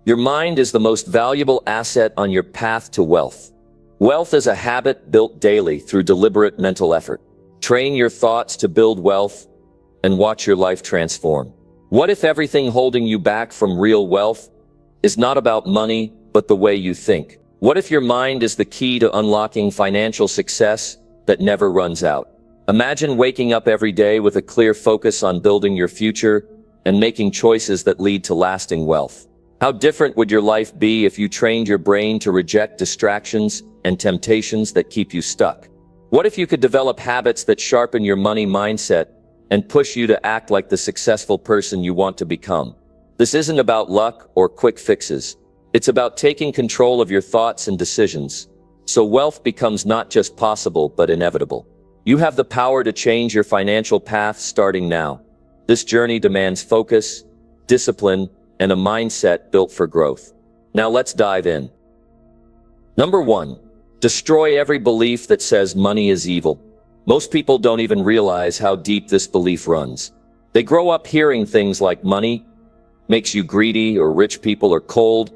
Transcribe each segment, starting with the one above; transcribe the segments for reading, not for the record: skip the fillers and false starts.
Your mind is the most valuable asset on your path to wealth. Wealth is a habit built daily through deliberate mental effort. Train your thoughts to build wealth and watch your life transform. What if everything holding you back from real wealth is not about money, but the way you think? What if your mind is the key to unlocking financial success that never runs out? Imagine waking up every day with a clear focus on building your future and making choices that lead to lasting wealth. How different would your life be if you trained your brain to reject distractions and temptations that keep you stuck? What if you could develop habits that sharpen your money mindset and push you to act like the successful person you want to become? This isn't about luck or quick fixes. It's about taking control of your thoughts and decisions, so wealth becomes not just possible but inevitable. You have the power to change your financial path starting now. This journey demands focus, discipline, and a mindset built for growth. Now let's dive in. Number 1. Destroy every belief that says money is evil. Most people don't even realize how deep this belief runs. They grow up hearing things like money makes you greedy, or rich people are cold,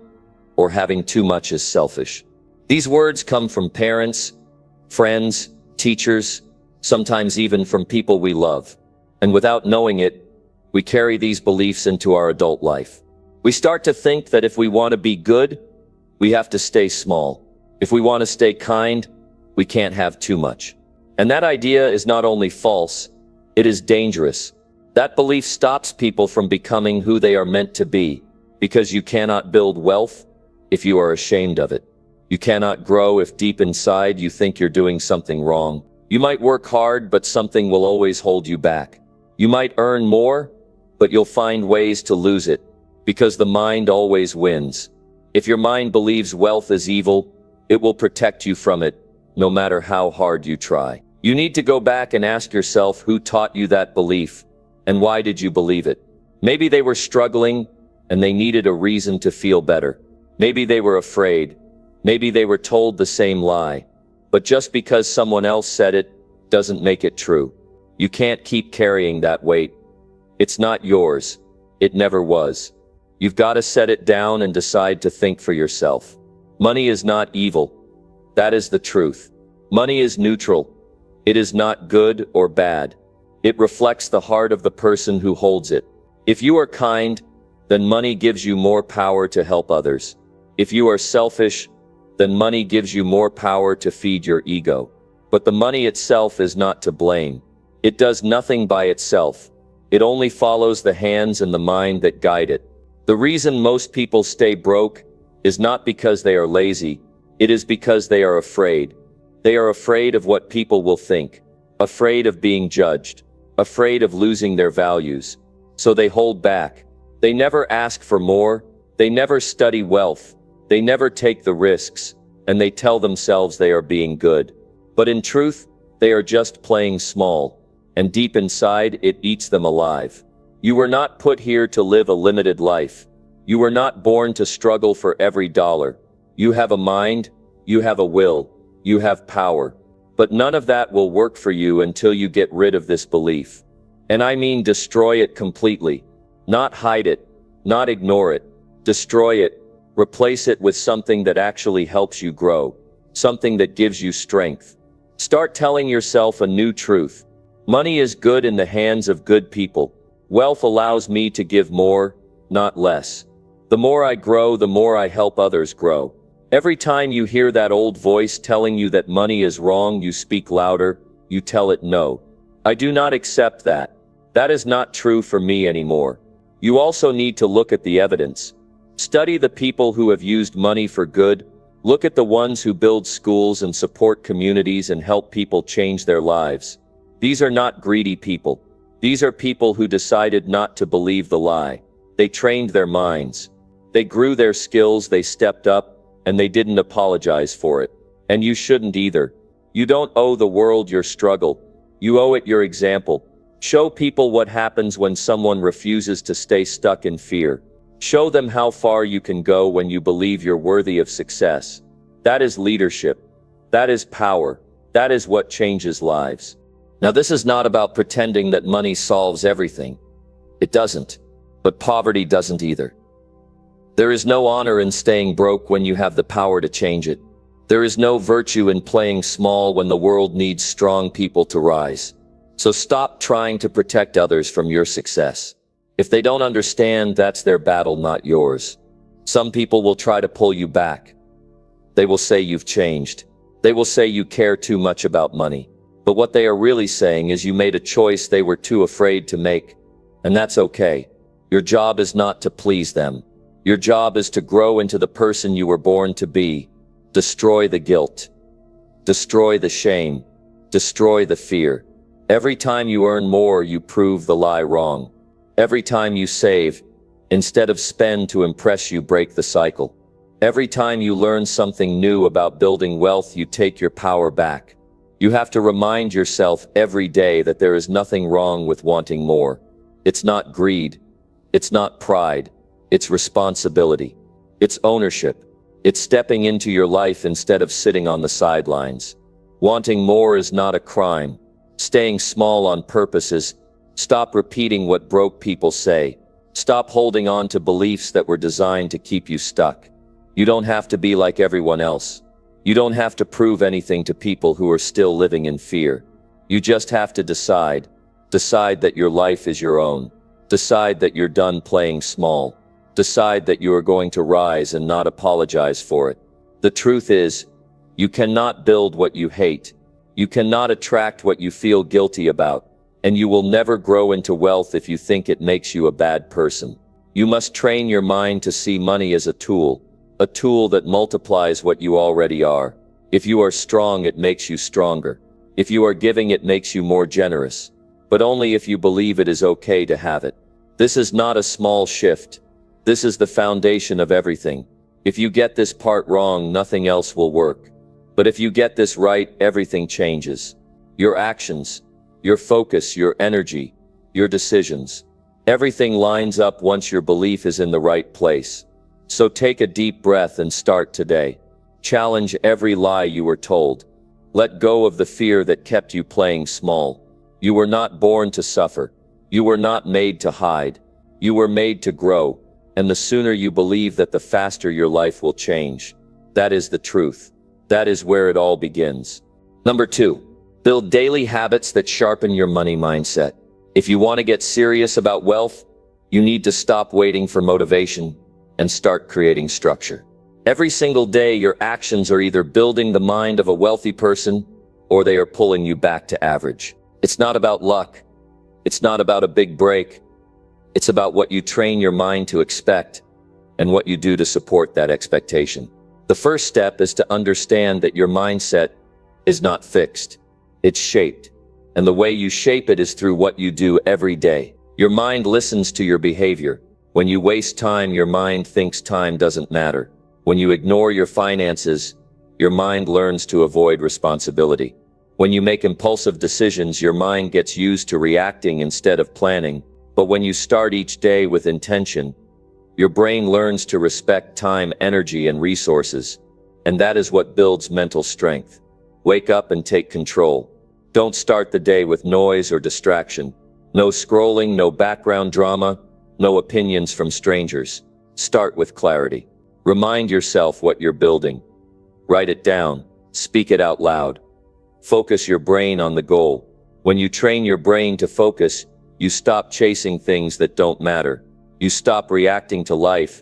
or having too much is selfish. These words come from parents, friends, teachers, sometimes even from people we love. And without knowing it, we carry these beliefs into our adult life. We start to think that if we want to be good, we have to stay small. If we want to stay kind, we can't have too much. And that idea is not only false, it is dangerous. That belief stops people from becoming who they are meant to be, because you cannot build wealth if you are ashamed of it. You cannot grow if deep inside you think you're doing something wrong. You might work hard, but something will always hold you back. You might earn more, but you'll find ways to lose it, because the mind always wins. If your mind believes wealth is evil, it will protect you from it, no matter how hard you try. You need to go back and ask yourself who taught you that belief, and why did you believe it? Maybe they were struggling, and they needed a reason to feel better. Maybe they were afraid. Maybe they were told the same lie. But just because someone else said it, doesn't make it true. You can't keep carrying that weight. It's not yours. It never was. You've got to set it down and decide to think for yourself. Money is not evil. That is the truth. Money is neutral. It is not good or bad. It reflects the heart of the person who holds it. If you are kind, then money gives you more power to help others. If you are selfish, then money gives you more power to feed your ego. But the money itself is not to blame. It does nothing by itself. It only follows the hands and the mind that guide it. The reason most people stay broke is not because they are lazy. It is because they are afraid. They are afraid of what people will think, afraid of being judged, afraid of losing their values. So they hold back. They never ask for more. They never study wealth. They never take the risks, and they tell themselves they are being good. But in truth, they are just playing small, and deep inside, it eats them alive. You were not put here to live a limited life. You were not born to struggle for every dollar. You have a mind, you have a will, you have power. But none of that will work for you until you get rid of this belief. And I mean destroy it completely. Not hide it, not ignore it. Destroy it. Replace it with something that actually helps you grow, something that gives you strength. Start telling yourself a new truth. Money is good in the hands of good people. Wealth allows me to give more, not less. The more I grow, the more I help others grow. Every time you hear that old voice telling you that money is wrong, you speak louder, you tell it no. I do not accept that. That is not true for me anymore. You also need to look at the evidence. Study the people who have used money for good. Look at the ones who build schools and support communities and help people change their lives. These are not greedy people. These are people who decided not to believe the lie. They trained their minds. They grew their skills, they stepped up, and they didn't apologize for it. And you shouldn't either. You don't owe the world your struggle. You owe it your example. Show people what happens when someone refuses to stay stuck in fear. Show them how far you can go when you believe you're worthy of success. That is leadership. That is power. That is what changes lives. Now, this is not about pretending that money solves everything. It doesn't. but poverty doesn't either. There is no honor in staying broke when you have the power to change it. There is no virtue in playing small when the world needs strong people to rise. So stop trying to protect others from your success. If they don't understand, that's their battle, not yours. Some people will try to pull you back. They will say you've changed. They will say you care too much about money. But what they are really saying is you made a choice they were too afraid to make. And that's okay. Your job is not to please them. Your job is to grow into the person you were born to be. Destroy the guilt. Destroy the shame. Destroy the fear. Every time you earn more, you prove the lie wrong. Every time you save, instead of spend to impress, you break the cycle. Every time you learn something new about building wealth, you take your power back. You have to remind yourself every day that there is nothing wrong with wanting more. It's not greed. It's not pride. It's responsibility. It's ownership. It's stepping into your life instead of sitting on the sidelines. Wanting more is not a crime. Staying small on purpose is. Stop repeating what broke people say. Stop holding on to beliefs that were designed to keep you stuck. You don't have to be like everyone else. You don't have to prove anything to people who are still living in fear. You just have to decide. Decide that your life is your own. Decide that you're done playing small. Decide that you are going to rise and not apologize for it. The truth is, you cannot build what you hate. You cannot attract what you feel guilty about. And you will never grow into wealth if you think it makes you a bad person. You must train your mind to see money as a tool that multiplies what you already are. If you are strong, it makes you stronger. If you are giving, it makes you more generous. But only if you believe it is okay to have it. This is not a small shift. This is the foundation of everything. If you get this part wrong, nothing else will work. But if you get this right, everything changes. Your actions, your focus, your energy, your decisions. Everything lines up once your belief is in the right place. So take a deep breath and start today. Challenge every lie you were told. Let go of the fear that kept you playing small. You were not born to suffer. You were not made to hide. You were made to grow. And the sooner you believe that, the faster your life will change. That is the truth. That is where it all begins. Number 2, build daily habits that sharpen your money mindset. If you want to get serious about wealth, you need to stop waiting for motivation and start creating structure. Every single day, your actions are either building the mind of a wealthy person or they are pulling you back to average. It's not about luck. It's not about a big break. It's about what you train your mind to expect and what you do to support that expectation. The first step is to understand that your mindset is not fixed. It's shaped. And the way you shape it is through what you do every day. Your mind listens to your behavior. When you waste time, your mind thinks time doesn't matter. When you ignore your finances, your mind learns to avoid responsibility. When you make impulsive decisions, your mind gets used to reacting instead of planning. But when you start each day with intention, your brain learns to respect time, energy, and resources. And that is what builds mental strength. Wake up and take control. Don't start the day with noise or distraction. No scrolling, no background drama, no opinions from strangers. Start with clarity. Remind yourself what you're building. Write it down. Speak it out loud. Focus your brain on the goal. When you train your brain to focus, you stop chasing things that don't matter. You stop reacting to life,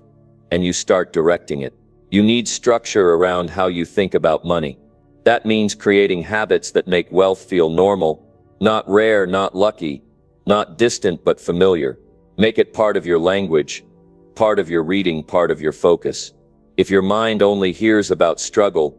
and you start directing it. You need structure around how you think about money. That means creating habits that make wealth feel normal, not rare, not lucky, not distant but familiar. Make it part of your language, part of your reading, part of your focus. If your mind only hears about struggle,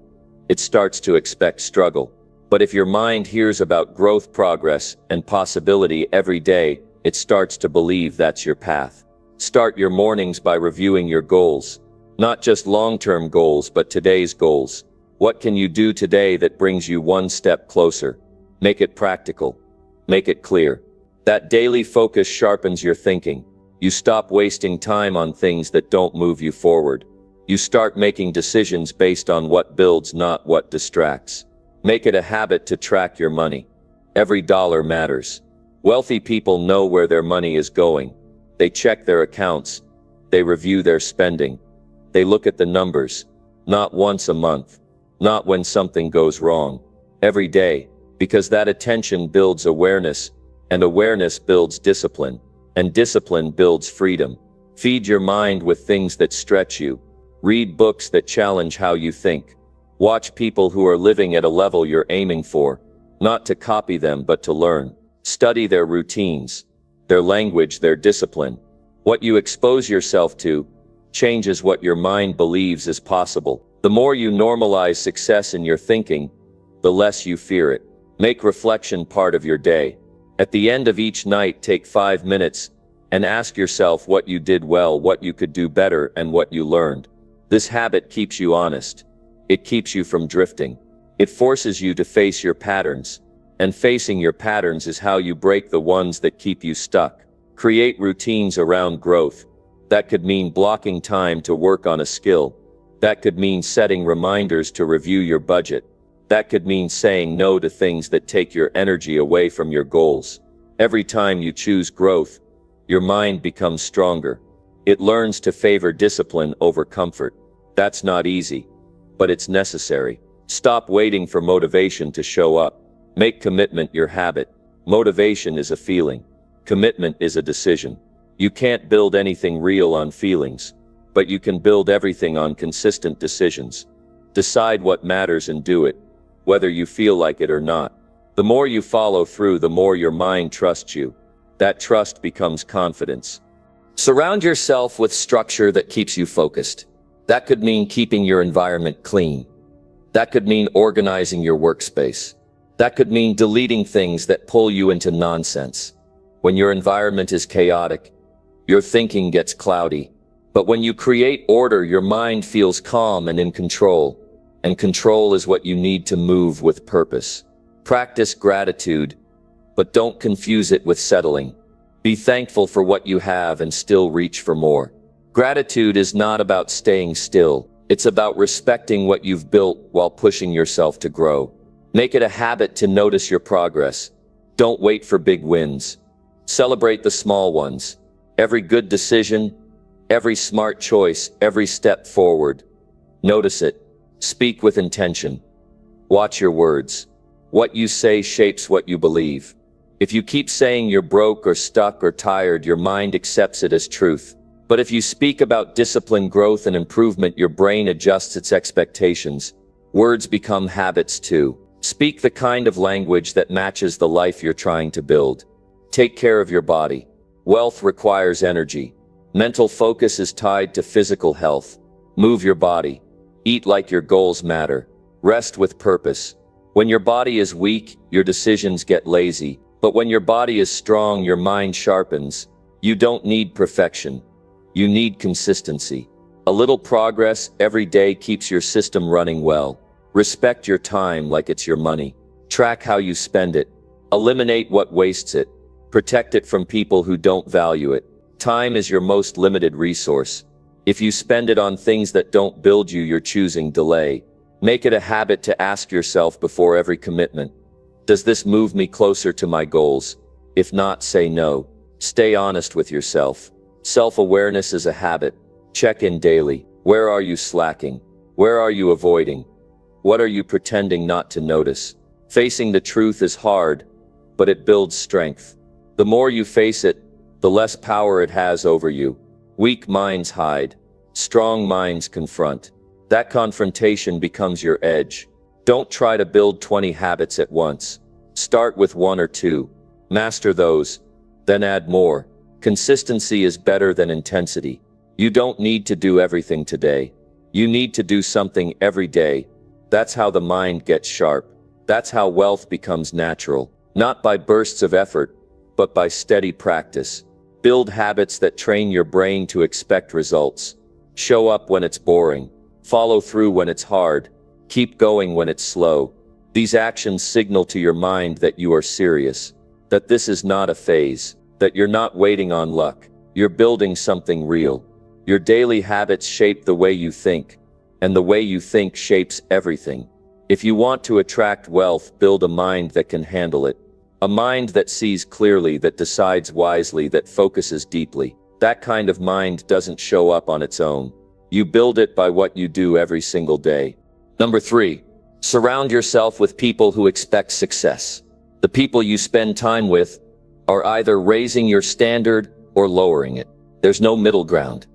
it starts to expect struggle. But if your mind hears about growth, progress, and possibility every day, it starts to believe that's your path. Start your mornings by reviewing your goals. Not just long-term goals, but today's goals. What can you do today that brings you one step closer? Make it practical. Make it clear. That daily focus sharpens your thinking. You stop wasting time on things that don't move you forward. You start making decisions based on what builds, not what distracts. Make it a habit to track your money. Every dollar matters. Wealthy people know where their money is going. They check their accounts. They review their spending. They look at the numbers. Not once a month. Not when something goes wrong. Every day. Because that attention builds awareness, and awareness builds discipline, and discipline builds freedom. Feed your mind with things that stretch you. Read books that challenge how you think. Watch people who are living at a level you're aiming for, not to copy them but to learn. Study their routines, their language, their discipline. What you expose yourself to changes what your mind believes is possible. The more you normalize success in your thinking, the less you fear it. Make reflection part of your day. At the end of each night, take 5 minutes and ask yourself what you did well, what you could do better, and what you learned. This habit keeps you honest. It keeps you from drifting. It forces you to face your patterns. And facing your patterns is how you break the ones that keep you stuck. Create routines around growth. That could mean blocking time to work on a skill. That could mean setting reminders to review your budget. That could mean saying no to things that take your energy away from your goals. Every time you choose growth, your mind becomes stronger. It learns to favor discipline over comfort. That's not easy, but it's necessary. Stop waiting for motivation to show up. Make commitment your habit. Motivation is a feeling. Commitment is a decision. You can't build anything real on feelings, but you can build everything on consistent decisions. Decide what matters and do it, whether you feel like it or not. The more you follow through, the more your mind trusts you. That trust becomes confidence. Surround yourself with structure that keeps you focused. That could mean keeping your environment clean. That could mean organizing your workspace. That could mean deleting things that pull you into nonsense. When your environment is chaotic, your thinking gets cloudy. But when you create order, your mind feels calm and in control. And control is what you need to move with purpose. Practice gratitude, but don't confuse it with settling. Be thankful for what you have and still reach for more. Gratitude is not about staying still. It's about respecting what you've built while pushing yourself to grow. Make it a habit to notice your progress. Don't wait for big wins. Celebrate the small ones. Every good decision, every smart choice, every step forward. Notice it. Speak with intention. Watch your words. What you say shapes what you believe. If you keep saying you're broke or stuck or tired, your mind accepts it as truth. But if you speak about discipline, growth, and improvement, your brain adjusts its expectations. Words become habits too. Speak the kind of language that matches the life you're trying to build. Take care of your body. Wealth requires energy. Mental focus is tied to physical health. Move your body. Eat like your goals matter. Rest with purpose. When your body is weak, your decisions get lazy. But when your body is strong, your mind sharpens. You don't need perfection. You need consistency. A little progress every day keeps your system running well. Respect your time like it's your money. Track how you spend it. Eliminate what wastes it. Protect it from people who don't value it. Time is your most limited resource. If you spend it on things that don't build you, you're choosing delay. Make it a habit to ask yourself before every commitment, does this move me closer to my goals? If not, say no. Stay honest with yourself. Self-awareness is a habit. Check in daily. Where are you slacking? Where are you avoiding? What are you pretending not to notice? Facing the truth is hard, but it builds strength. The more you face it, the less power it has over you. Weak minds hide. Strong minds confront. That confrontation becomes your edge. Don't try to build 20 habits at once. Start with 1 or 2. Master those, then add more. Consistency is better than intensity. You don't need to do everything today. You need to do something every day. That's how the mind gets sharp. That's how wealth becomes natural. Not by bursts of effort, but by steady practice. Build habits that train your brain to expect results. Show up when it's boring. Follow through when it's hard. Keep going when it's slow. These actions signal to your mind that you are serious, that this is not a phase, that you're not waiting on luck. You're building something real. Your daily habits shape the way you think, and the way you think shapes everything. If you want to attract wealth, build a mind that can handle it. A mind that sees clearly, that decides wisely, that focuses deeply. That kind of mind doesn't show up on its own. You build it by what you do every single day. Number 3, surround yourself with people who expect success. The people you spend time with are either raising your standard or lowering it. There's no middle ground.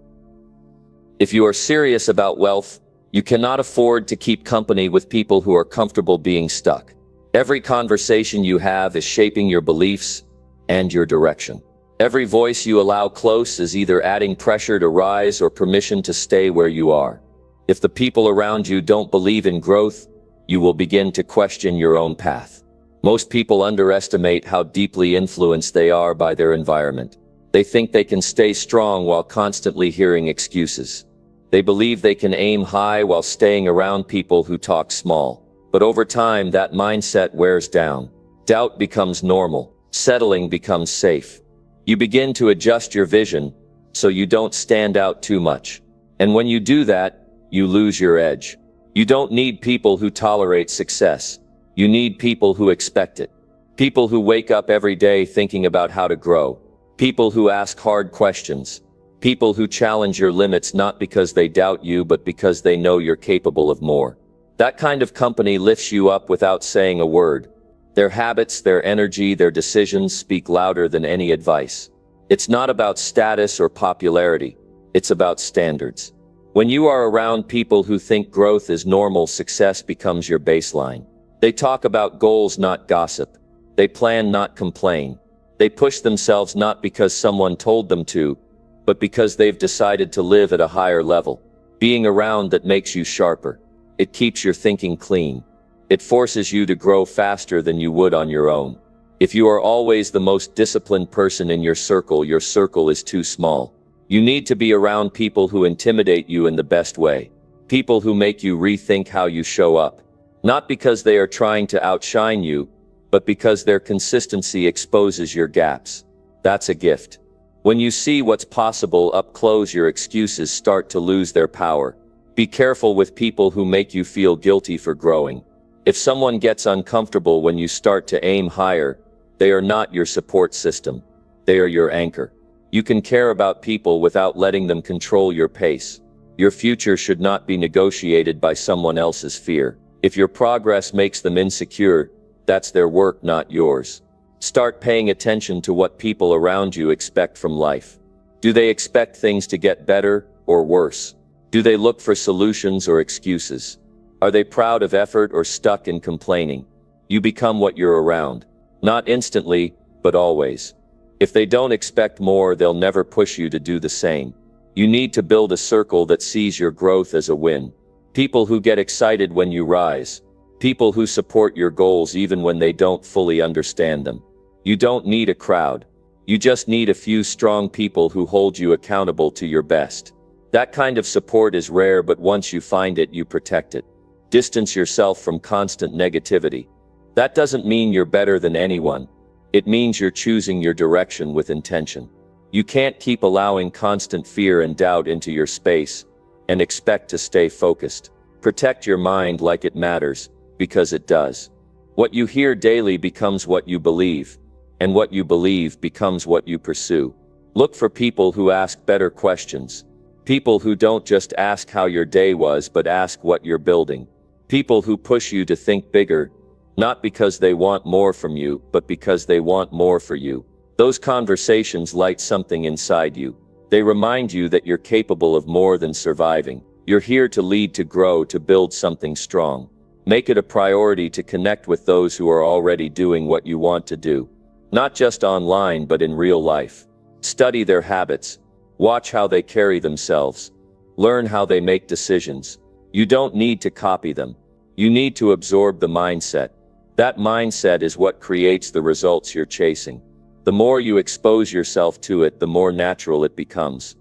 If you are serious about wealth, you cannot afford to keep company with people who are comfortable being stuck. Every conversation you have is shaping your beliefs and your direction. Every voice you allow close is either adding pressure to rise or permission to stay where you are. If the people around you don't believe in growth, you will begin to question your own path. Most people underestimate how deeply influenced they are by their environment. They think they can stay strong while constantly hearing excuses. They believe they can aim high while staying around people who talk small. But over time, that mindset wears down. Doubt becomes normal. Settling becomes safe. You begin to adjust your vision so you don't stand out too much. And when you do that, you lose your edge. You don't need people who tolerate success. You need people who expect it. People who wake up every day thinking about how to grow. People who ask hard questions. People who challenge your limits not because they doubt you, but because they know you're capable of more. That kind of company lifts you up without saying a word. Their habits, their energy, their decisions speak louder than any advice. It's not about status or popularity. It's about standards. When you are around people who think growth is normal, success becomes your baseline. They talk about goals, not gossip. They plan, not complain. They push themselves not because someone told them to, but because they've decided to live at a higher level. Being around that makes you sharper. It keeps your thinking clean. It forces you to grow faster than you would on your own. If you are always the most disciplined person in your circle is too small. You need to be around people who intimidate you in the best way. People who make you rethink how you show up. Not because they are trying to outshine you, but because their consistency exposes your gaps. That's a gift. When you see what's possible up close, your excuses start to lose their power. Be careful with people who make you feel guilty for growing. If someone gets uncomfortable when you start to aim higher, they are not your support system. They are your anchor. You can care about people without letting them control your pace. Your future should not be negotiated by someone else's fear. If your progress makes them insecure, that's their work, not yours. Start paying attention to what people around you expect from life. Do they expect things to get better or worse? Do they look for solutions or excuses? Are they proud of effort or stuck in complaining? You become what you're around. Not instantly, but always. If they don't expect more, they'll never push you to do the same. You need to build a circle that sees your growth as a win. People who get excited when you rise. People who support your goals even when they don't fully understand them. You don't need a crowd. You just need a few strong people who hold you accountable to your best. That kind of support is rare, but once you find it, you protect it. Distance yourself from constant negativity. That doesn't mean you're better than anyone. It means you're choosing your direction with intention. You can't keep allowing constant fear and doubt into your space and expect to stay focused. Protect your mind like it matters, because it does. What you hear daily becomes what you believe, and what you believe becomes what you pursue. Look for people who ask better questions. People who don't just ask how your day was, but ask what you're building. People who push you to think bigger, not because they want more from you, but because they want more for you. Those conversations light something inside you. They remind you that you're capable of more than surviving. You're here to lead, to grow, to build something strong. Make it a priority to connect with those who are already doing what you want to do. Not just online, but in real life. Study their habits. Watch how they carry themselves. Learn how they make decisions. You don't need to copy them. You need to absorb the mindset. That mindset is what creates the results you're chasing. The more you expose yourself to it, the more natural it becomes.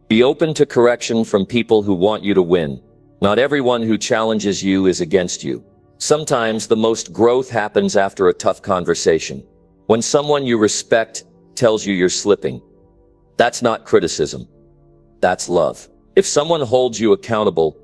Be open to correction from people who want you to win. Not everyone who challenges you is against you. Sometimes the most growth happens after a tough conversation. When someone you respect tells you you're slipping. That's not criticism. That's love. If someone holds you accountable,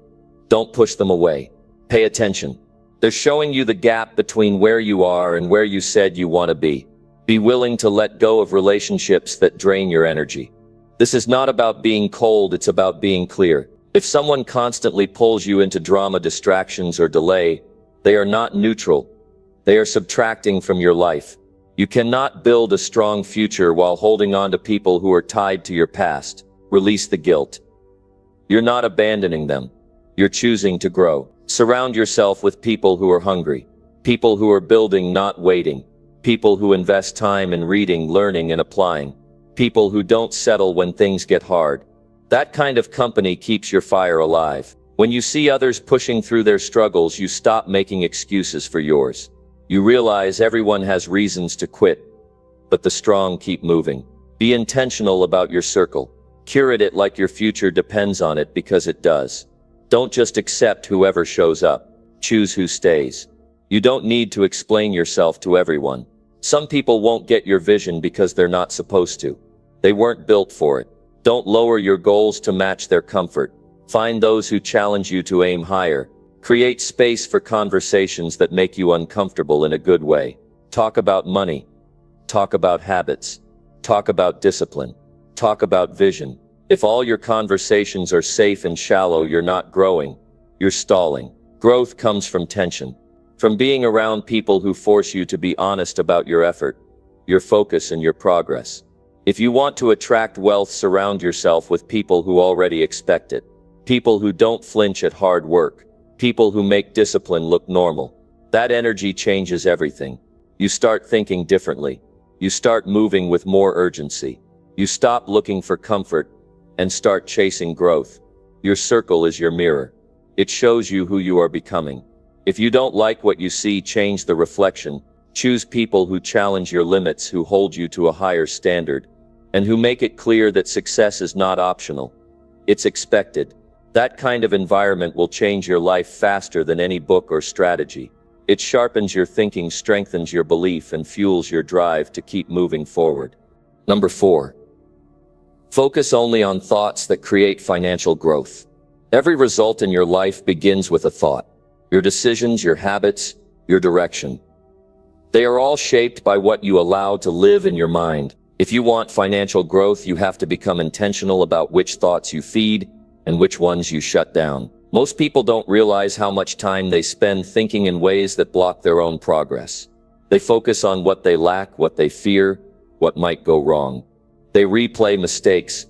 don't push them away. Pay attention. They're showing you the gap between where you are and where you said you want to be. Be willing to let go of relationships that drain your energy. This is not about being cold, it's about being clear. If someone constantly pulls you into drama, distractions, or delay, they are not neutral. They are subtracting from your life. You cannot build a strong future while holding on to people who are tied to your past. Release the guilt. You're not abandoning them. You're choosing to grow. Surround yourself with people who are hungry. People who are building, not waiting. People who invest time in reading, learning, and applying. People who don't settle when things get hard. That kind of company keeps your fire alive. When you see others pushing through their struggles, you stop making excuses for yours. You realize everyone has reasons to quit, but the strong keep moving. Be intentional about your circle. Curate it like your future depends on it, because it does. Don't just accept whoever shows up. Choose who stays. You don't need to explain yourself to everyone. Some people won't get your vision because they're not supposed to. They weren't built for it. Don't lower your goals to match their comfort. Find those who challenge you to aim higher. Create space for conversations that make you uncomfortable in a good way. Talk about money. Talk about habits. Talk about discipline. Talk about vision. If all your conversations are safe and shallow, you're not growing. You're stalling. Growth comes from tension. From being around people who force you to be honest about your effort, your focus, and your progress. If you want to attract wealth, surround yourself with people who already expect it. People who don't flinch at hard work. People who make discipline look normal. That energy changes everything. You start thinking differently. You start moving with more urgency. You stop looking for comfort and start chasing growth. Your circle is your mirror. It shows you who you are becoming. If you don't like what you see, change the reflection. Choose people who challenge your limits, who hold you to a higher standard, and who make it clear that success is not optional. It's expected. That kind of environment will change your life faster than any book or strategy. It sharpens your thinking, strengthens your belief, and fuels your drive to keep moving forward. Number 4. Focus only on thoughts that create financial growth. Every result in your life begins with a thought. Your decisions, your habits, your direction. They are all shaped by what you allow to live in your mind. If you want financial growth, you have to become intentional about which thoughts you feed and which ones you shut down. Most people don't realize how much time they spend thinking in ways that block their own progress. They focus on what they lack, what they fear, what might go wrong. They replay mistakes.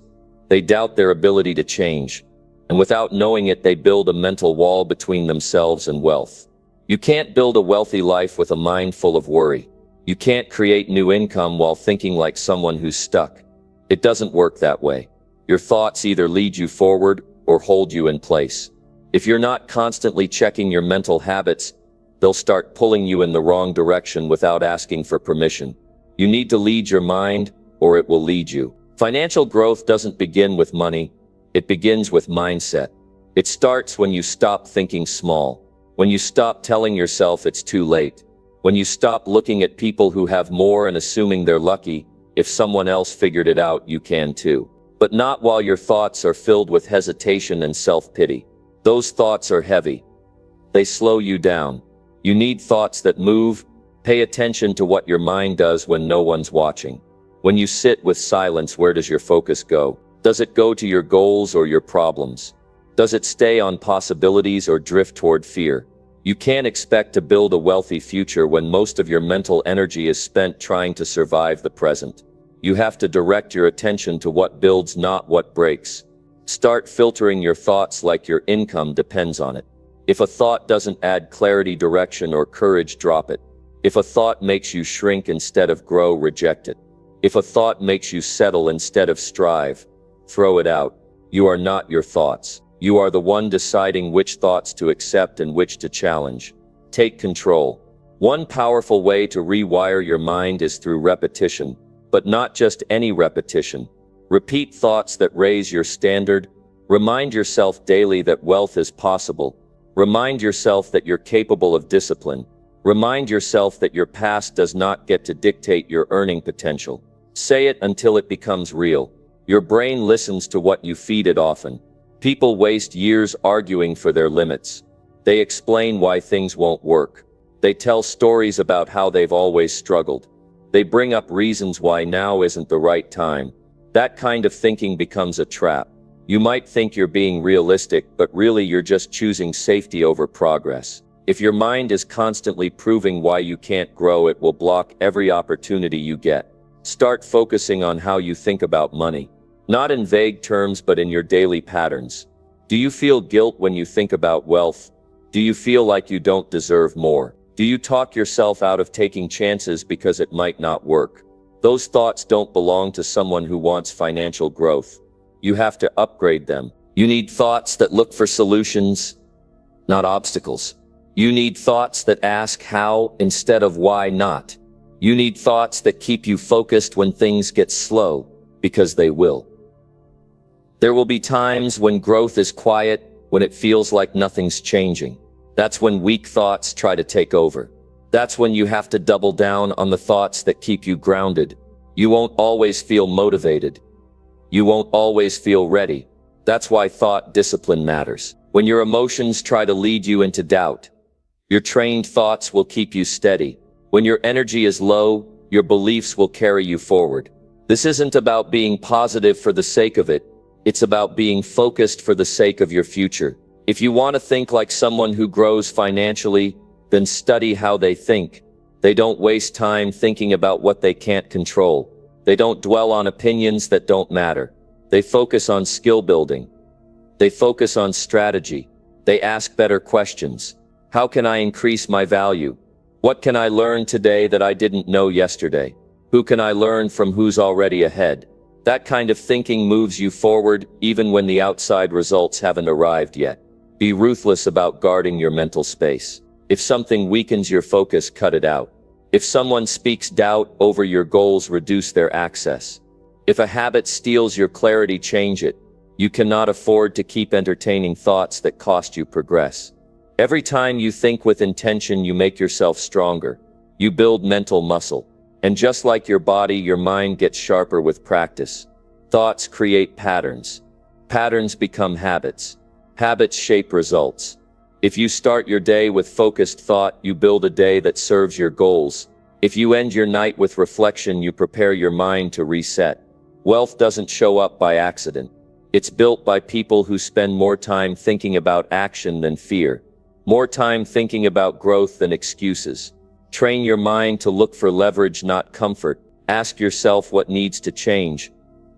They doubt their ability to change. And without knowing it, they build a mental wall between themselves and wealth. You can't build a wealthy life with a mind full of worry. You can't create new income while thinking like someone who's stuck. It doesn't work that way. Your thoughts either lead you forward or hold you in place. If you're not constantly checking your mental habits, they'll start pulling you in the wrong direction without asking for permission. You need to lead your mind, or it will lead you. Financial growth doesn't begin with money. It begins with mindset. It starts when you stop thinking small. When you stop telling yourself it's too late. When you stop looking at people who have more and assuming they're lucky. If someone else figured it out, you can too. But not while your thoughts are filled with hesitation and self-pity. Those thoughts are heavy. They slow you down. You need thoughts that move. Pay attention to what your mind does when no one's watching. When you sit with silence, where does your focus go? Does it go to your goals or your problems? Does it stay on possibilities or drift toward fear? You can't expect to build a wealthy future when most of your mental energy is spent trying to survive the present. You have to direct your attention to what builds, not what breaks. Start filtering your thoughts like your income depends on it. If a thought doesn't add clarity, direction, or courage, drop it. If a thought makes you shrink instead of grow, reject it. If a thought makes you settle instead of strive, throw it out. You are not your thoughts. You are the one deciding which thoughts to accept and which to challenge. Take control. One powerful way to rewire your mind is through repetition, but not just any repetition. Repeat thoughts that raise your standard. Remind yourself daily that wealth is possible. Remind yourself that you're capable of discipline. Remind yourself that your past does not get to dictate your earning potential. Say it until it becomes real. Your brain listens to what you feed it often. People waste years arguing for their limits. They explain why things won't work. They tell stories about how they've always struggled. They bring up reasons why now isn't the right time. That kind of thinking becomes a trap. You might think you're being realistic, but really you're just choosing safety over progress. If your mind is constantly proving why you can't grow, it will block every opportunity you get. Start focusing on how you think about money. Not in vague terms, but in your daily patterns. Do you feel guilt when you think about wealth? Do you feel like you don't deserve more? Do you talk yourself out of taking chances because it might not work? Those thoughts don't belong to someone who wants financial growth. You have to upgrade them. You need thoughts that look for solutions, not obstacles. You need thoughts that ask how instead of why not. You need thoughts that keep you focused when things get slow, because they will. There will be times when growth is quiet, when it feels like nothing's changing. That's when weak thoughts try to take over. That's when you have to double down on the thoughts that keep you grounded. You won't always feel motivated. You won't always feel ready. That's why thought discipline matters. When your emotions try to lead you into doubt, your trained thoughts will keep you steady. When your energy is low, your beliefs will carry you forward. This isn't about being positive for the sake of it. It's about being focused for the sake of your future. If you want to think like someone who grows financially, then study how they think. They don't waste time thinking about what they can't control. They don't dwell on opinions that don't matter. They focus on skill building. They focus on strategy. They ask better questions. How can I increase my value? What can I learn today that I didn't know yesterday? Who can I learn from who's already ahead? That kind of thinking moves you forward even when the outside results haven't arrived yet. Be ruthless about guarding your mental space. If something weakens your focus, cut it out. If someone speaks doubt over your goals, reduce their access. If a habit steals your clarity, change it. You cannot afford to keep entertaining thoughts that cost you progress. Every time you think with intention, you make yourself stronger. You build mental muscle. And just like your body, your mind gets sharper with practice. Thoughts create patterns. Patterns become habits. Habits shape results. If you start your day with focused thought, you build a day that serves your goals. If you end your night with reflection, you prepare your mind to reset. Wealth doesn't show up by accident. It's built by people who spend more time thinking about action than fear, more time thinking about growth than excuses. Train your mind to look for leverage, not comfort. Ask yourself what needs to change,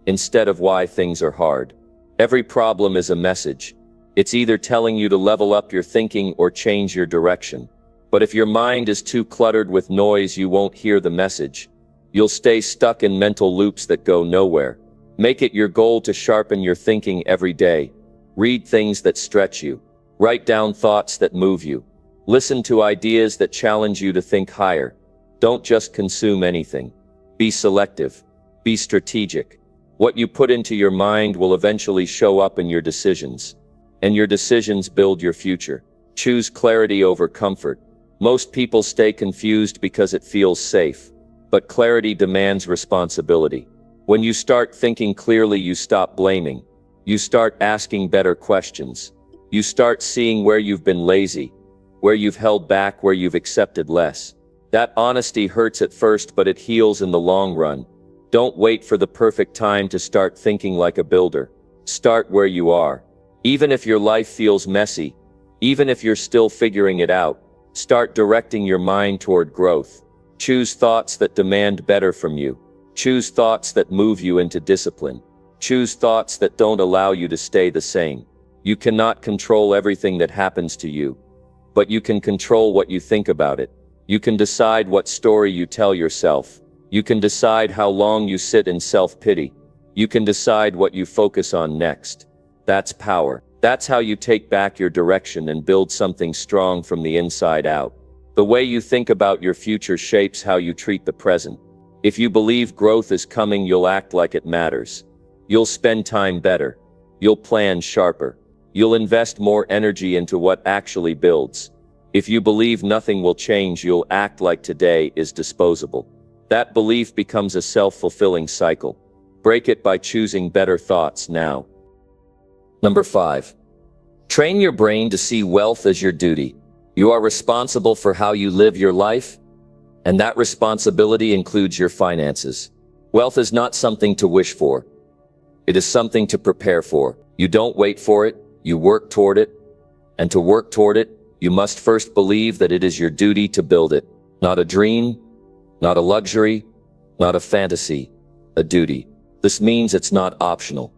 instead of why things are hard. Every problem is a message. It's either telling you to level up your thinking or change your direction. But if your mind is too cluttered with noise, you won't hear the message. You'll stay stuck in mental loops that go nowhere. Make it your goal to sharpen your thinking every day. Read things that stretch you. Write down thoughts that move you. Listen to ideas that challenge you to think higher. Don't just consume anything. Be selective. Be strategic. What you put into your mind will eventually show up in your decisions. And your decisions build your future. Choose clarity over comfort. Most people stay confused because it feels safe. But clarity demands responsibility. When you start thinking clearly, you stop blaming. You start asking better questions. You start seeing where you've been lazy, where you've held back, where you've accepted less. That honesty hurts at first, but it heals in the long run. Don't wait for the perfect time to start thinking like a builder. Start where you are. Even if your life feels messy, even if you're still figuring it out, start directing your mind toward growth. Choose thoughts that demand better from you. Choose thoughts that move you into discipline. Choose thoughts that don't allow you to stay the same. You cannot control everything that happens to you, but you can control what you think about it. You can decide what story you tell yourself. You can decide how long you sit in self-pity. You can decide what you focus on next. That's power. That's how you take back your direction and build something strong from the inside out. The way you think about your future shapes how you treat the present. If you believe growth is coming, you'll act like it matters. You'll spend time better. You'll plan sharper. You'll invest more energy into what actually builds. If you believe nothing will change, you'll act like today is disposable. That belief becomes a self-fulfilling cycle. Break it by choosing better thoughts now. Number 5. Train your brain to see wealth as your duty. You are responsible for how you live your life, and that responsibility includes your finances. Wealth is not something to wish for. It is something to prepare for. You don't wait for it, you work toward it. And to work toward it, you must first believe that it is your duty to build it. Not a dream, not a luxury, not a fantasy, a duty. This means it's not optional.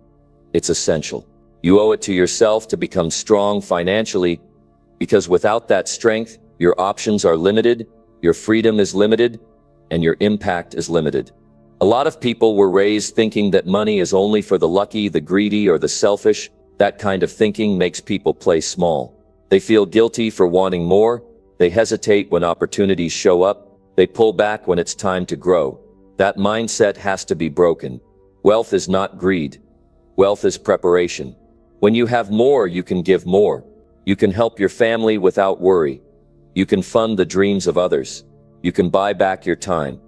It's essential. You owe it to yourself to become strong financially, because without that strength, your options are limited, your freedom is limited, and your impact is limited. A lot of people were raised thinking that money is only for the lucky, the greedy, or the selfish. That kind of thinking makes people play small. They feel guilty for wanting more. They hesitate when opportunities show up. They pull back when it's time to grow. That mindset has to be broken. Wealth is not greed. Wealth is preparation. When you have more, you can give more. You can help your family without worry. You can fund the dreams of others. You can buy back your time.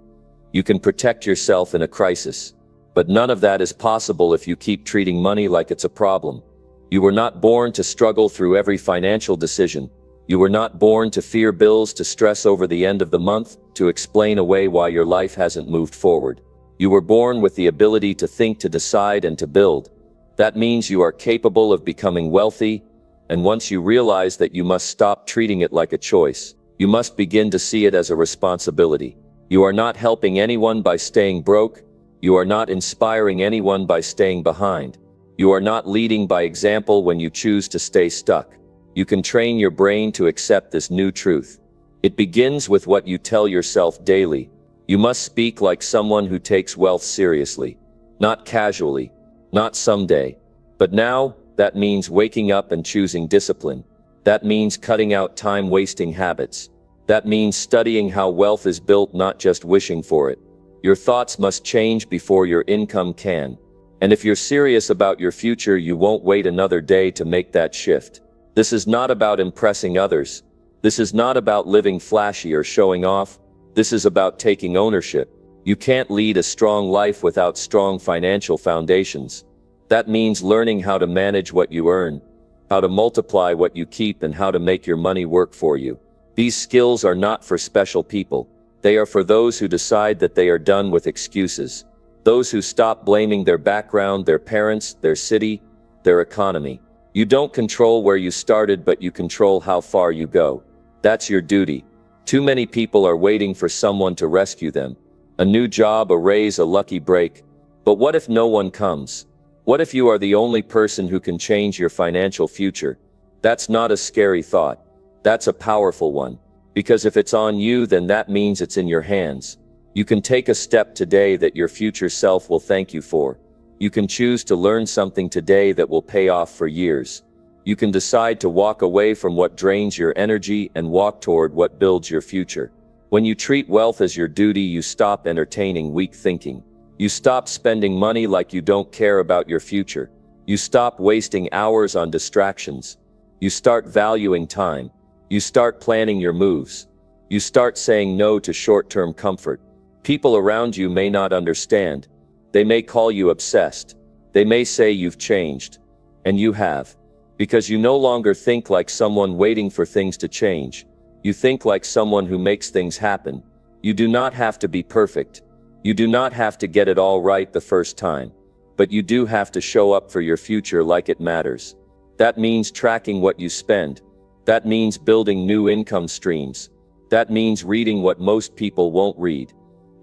You can protect yourself in a crisis. But none of that is possible if you keep treating money like it's a problem. You were not born to struggle through every financial decision. You were not born to fear bills, to stress over the end of the month, to explain away why your life hasn't moved forward. You were born with the ability to think, to decide, and to build. That means you are capable of becoming wealthy, and once you realize that, you must stop treating it like a choice. You must begin to see it as a responsibility. You are not helping anyone by staying broke. You are not inspiring anyone by staying behind. You are not leading by example when you choose to stay stuck. You can train your brain to accept this new truth. It begins with what you tell yourself daily. You must speak like someone who takes wealth seriously. Not casually, not someday, but now. That means waking up and choosing discipline. That means cutting out time-wasting habits. That means studying how wealth is built, not just wishing for it. Your thoughts must change before your income can. And if you're serious about your future, you won't wait another day to make that shift. This is not about impressing others. This is not about living flashy or showing off. This is about taking ownership. You can't lead a strong life without strong financial foundations. That means learning how to manage what you earn, how to multiply what you keep, and how to make your money work for you. These skills are not for special people. They are for those who decide that they are done with excuses. Those who stop blaming their background, their parents, their city, their economy. You don't control where you started, but you control how far you go. That's your duty. Too many people are waiting for someone to rescue them. A new job, a raise, a lucky break. But what if no one comes? What if you are the only person who can change your financial future? That's not a scary thought. That's a powerful one. Because if it's on you, then that means it's in your hands. You can take a step today that your future self will thank you for. You can choose to learn something today that will pay off for years. You can decide to walk away from what drains your energy and walk toward what builds your future. When you treat wealth as your duty, you stop entertaining weak thinking. You stop spending money like you don't care about your future. You stop wasting hours on distractions. You start valuing time. You start planning your moves. You start saying no to short-term comfort. People around you may not understand. They may call you obsessed. They may say you've changed. And you have. Because you no longer think like someone waiting for things to change. You think like someone who makes things happen. You do not have to be perfect. You do not have to get it all right the first time. But you do have to show up for your future like it matters. That means tracking what you spend. That means building new income streams. That means reading what most people won't read.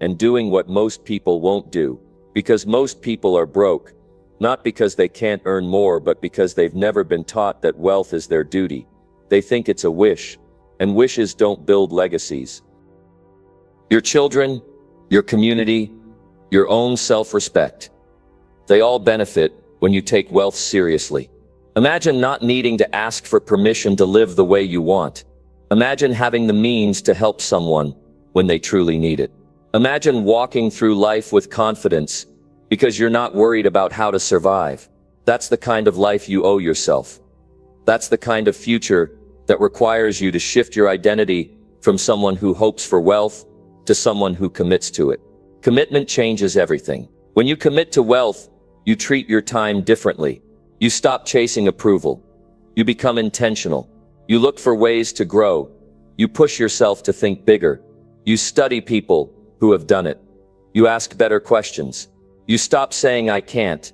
And doing what most people won't do. Because most people are broke. Not because they can't earn more, but because they've never been taught that wealth is their duty. They think it's a wish. And wishes don't build legacies. Your children, your community, your own self-respect. They all benefit when you take wealth seriously. Imagine not needing to ask for permission to live the way you want. Imagine having the means to help someone when they truly need it. Imagine walking through life with confidence because you're not worried about how to survive. That's the kind of life you owe yourself. That's the kind of future that requires you to shift your identity from someone who hopes for wealth to someone who commits to it. Commitment changes everything. When you commit to wealth, you treat your time differently. You stop chasing approval. You become intentional. You look for ways to grow. You push yourself to think bigger. You study people who have done it. You ask better questions. You stop saying I can't,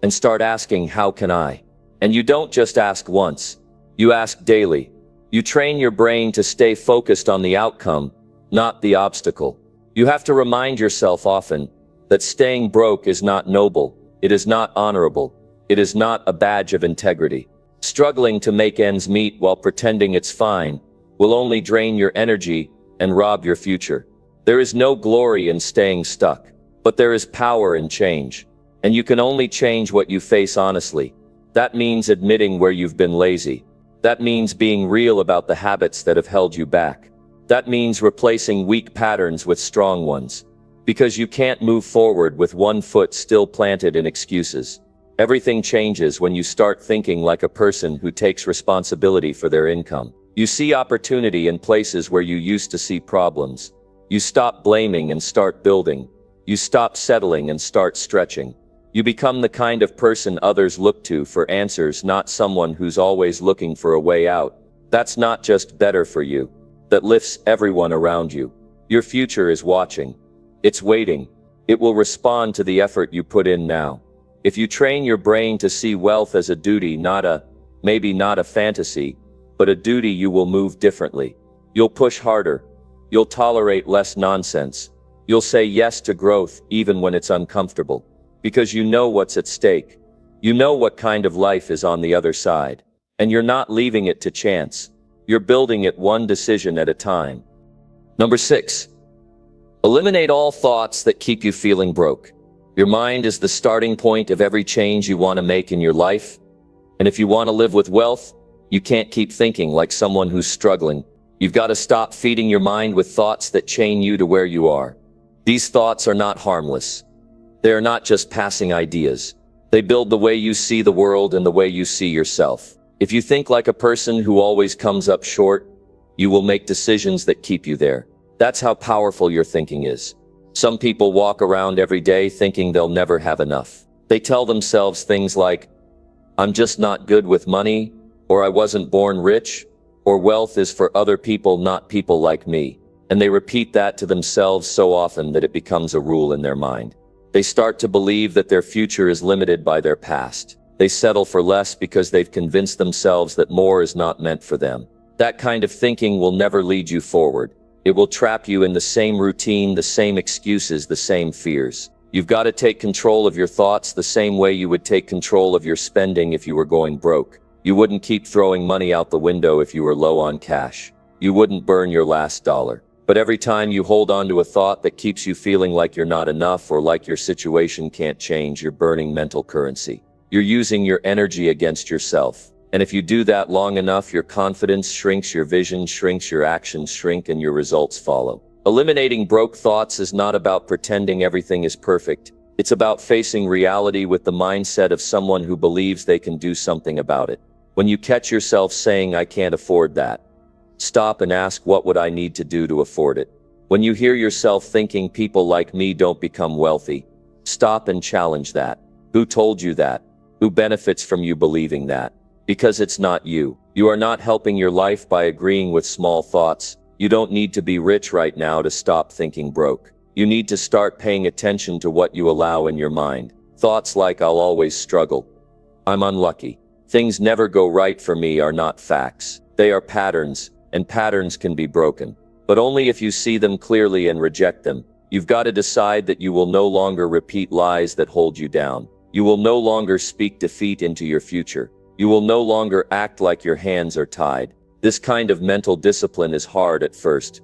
and start asking, how can I? And you don't just ask once, you ask daily. You train your brain to stay focused on the outcome, not the obstacle. You have to remind yourself often that staying broke is not noble, it is not honorable, it is not a badge of integrity. Struggling to make ends meet while pretending it's fine will only drain your energy and rob your future. There is no glory in staying stuck, but there is power in change. And you can only change what you face honestly. That means admitting where you've been lazy. That means being real about the habits that have held you back. That means replacing weak patterns with strong ones. Because you can't move forward with one foot still planted in excuses. Everything changes when you start thinking like a person who takes responsibility for their income. You see opportunity in places where you used to see problems. You stop blaming and start building. You stop settling and start stretching. You become the kind of person others look to for answers, not someone who's always looking for a way out. That's not just better for you. That lifts everyone around you. Your future is watching. It's waiting. It will respond to the effort you put in now. If you train your brain to see wealth as a duty, maybe not a fantasy, but a duty, you will move differently. You'll push harder. You'll tolerate less nonsense. You'll say yes to growth even when it's uncomfortable. Because you know what's at stake. You know what kind of life is on the other side. And you're not leaving it to chance. You're building it one decision at a time. Number 6. Eliminate all thoughts that keep you feeling broke. Your mind is the starting point of every change you want to make in your life. And if you want to live with wealth, you can't keep thinking like someone who's struggling. You've got to stop feeding your mind with thoughts that chain you to where you are. These thoughts are not harmless. They are not just passing ideas. They build the way you see the world and the way you see yourself. If you think like a person who always comes up short, you will make decisions that keep you there. That's how powerful your thinking is. Some people walk around every day thinking they'll never have enough. They tell themselves things like, I'm just not good with money, or I wasn't born rich, or wealth is for other people, not people like me. And they repeat that to themselves so often that it becomes a rule in their mind. They start to believe that their future is limited by their past. They settle for less because they've convinced themselves that more is not meant for them. That kind of thinking will never lead you forward. It will trap you in the same routine, the same excuses, the same fears. You've got to take control of your thoughts the same way you would take control of your spending if you were going broke. You wouldn't keep throwing money out the window if you were low on cash. You wouldn't burn your last dollar. But every time you hold on to a thought that keeps you feeling like you're not enough or like your situation can't change, you're burning mental currency. You're using your energy against yourself. And if you do that long enough, your confidence shrinks, your vision shrinks, your actions shrink, and your results follow. Eliminating broke thoughts is not about pretending everything is perfect. It's about facing reality with the mindset of someone who believes they can do something about it. When you catch yourself saying, I can't afford that, stop and ask, what would I need to do to afford it? When you hear yourself thinking, people like me don't become wealthy, stop and challenge that. Who told you that? Who benefits from you believing that? Because it's not you. You are not helping your life by agreeing with small thoughts. You don't need to be rich right now to stop thinking broke. You need to start paying attention to what you allow in your mind. Thoughts like, I'll always struggle. I'm unlucky. Things never go right for me are not facts. They are patterns. And patterns can be broken. But only if you see them clearly and reject them. You've got to decide that you will no longer repeat lies that hold you down. You will no longer speak defeat into your future. You will no longer act like your hands are tied. This kind of mental discipline is hard at first,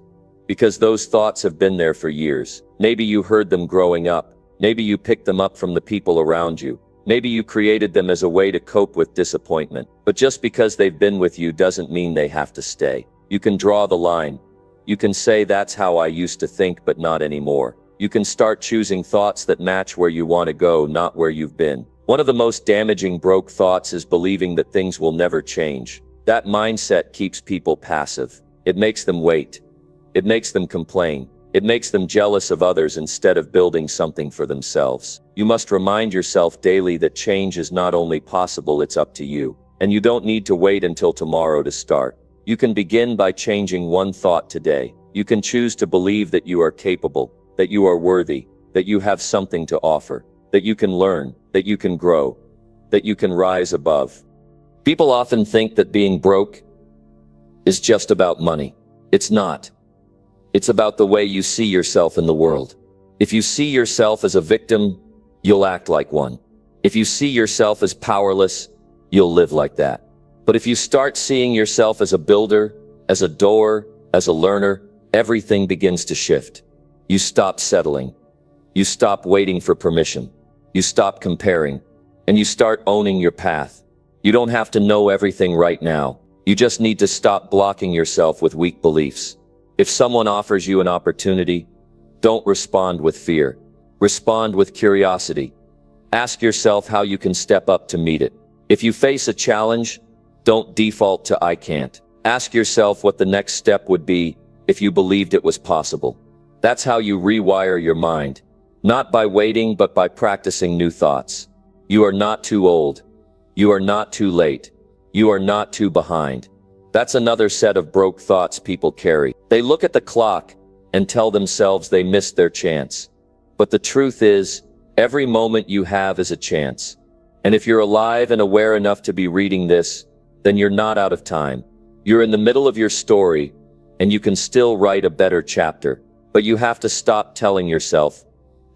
because those thoughts have been there for years. Maybe you heard them growing up. Maybe you picked them up from the people around you. Maybe you created them as a way to cope with disappointment. But just because they've been with you doesn't mean they have to stay. You can draw the line. You can say, that's how I used to think, but not anymore. You can start choosing thoughts that match where you want to go, not where you've been. One of the most damaging broke thoughts is believing that things will never change. That mindset keeps people passive. It makes them wait. It makes them complain. It makes them jealous of others instead of building something for themselves. You must remind yourself daily that change is not only possible, it's up to you. And you don't need to wait until tomorrow to start. You can begin by changing one thought today. You can choose to believe that you are capable, that you are worthy, that you have something to offer, that you can learn, that you can grow, that you can rise above. People often think that being broke is just about money. It's not. It's about the way you see yourself in the world. If you see yourself as a victim, you'll act like one. If you see yourself as powerless, you'll live like that. But if you start seeing yourself as a builder, as a doer, as a learner, everything begins to shift. You stop settling. You stop waiting for permission. You stop comparing. And you start owning your path. You don't have to know everything right now. You just need to stop blocking yourself with weak beliefs. If someone offers you an opportunity, don't respond with fear. Respond with curiosity. Ask yourself how you can step up to meet it. If you face a challenge, don't default to "I can't." Ask yourself what the next step would be if you believed it was possible. That's how you rewire your mind. Not by waiting, but by practicing new thoughts. You are not too old. You are not too late. You are not too behind. That's another set of broke thoughts people carry. They look at the clock and tell themselves they missed their chance. But the truth is, every moment you have is a chance. And if you're alive and aware enough to be reading this, then you're not out of time. You're in the middle of your story, and you can still write a better chapter. But you have to stop telling yourself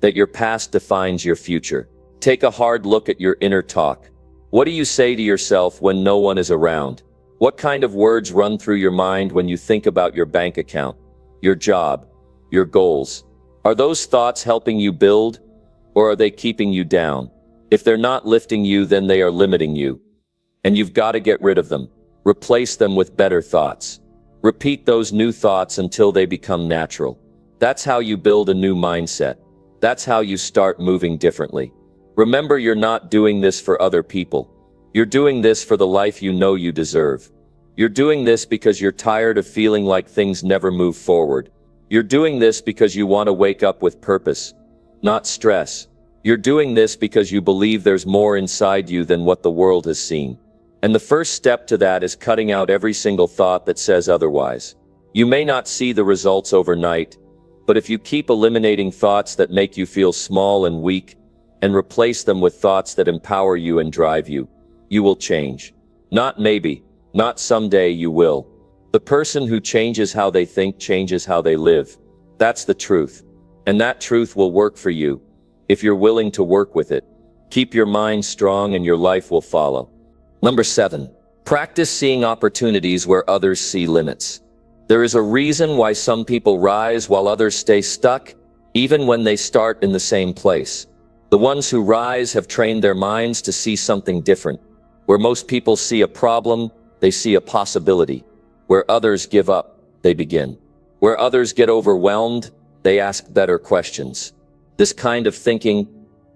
that your past defines your future. Take a hard look at your inner talk. What do you say to yourself when no one is around? What kind of words run through your mind when you think about your bank account, your job, your goals? Are those thoughts helping you build, or are they keeping you down? If they're not lifting you, then they are limiting you. And you've got to get rid of them. Replace them with better thoughts. Repeat those new thoughts until they become natural. That's how you build a new mindset. That's how you start moving differently. Remember, you're not doing this for other people. You're doing this for the life you know you deserve. You're doing this because you're tired of feeling like things never move forward. You're doing this because you want to wake up with purpose, not stress. You're doing this because you believe there's more inside you than what the world has seen. And the first step to that is cutting out every single thought that says otherwise. You may not see the results overnight, but if you keep eliminating thoughts that make you feel small and weak, and replace them with thoughts that empower you and drive you, you will change. Not maybe, not someday, you will. The person who changes how they think changes how they live. That's the truth. And that truth will work for you, if you're willing to work with it. Keep your mind strong and your life will follow. Number 7, practice seeing opportunities where others see limits. There is a reason why some people rise while others stay stuck, even when they start in the same place. The ones who rise have trained their minds to see something different. Where most people see a problem, they see a possibility. Where others give up, they begin. Where others get overwhelmed, they ask better questions. This kind of thinking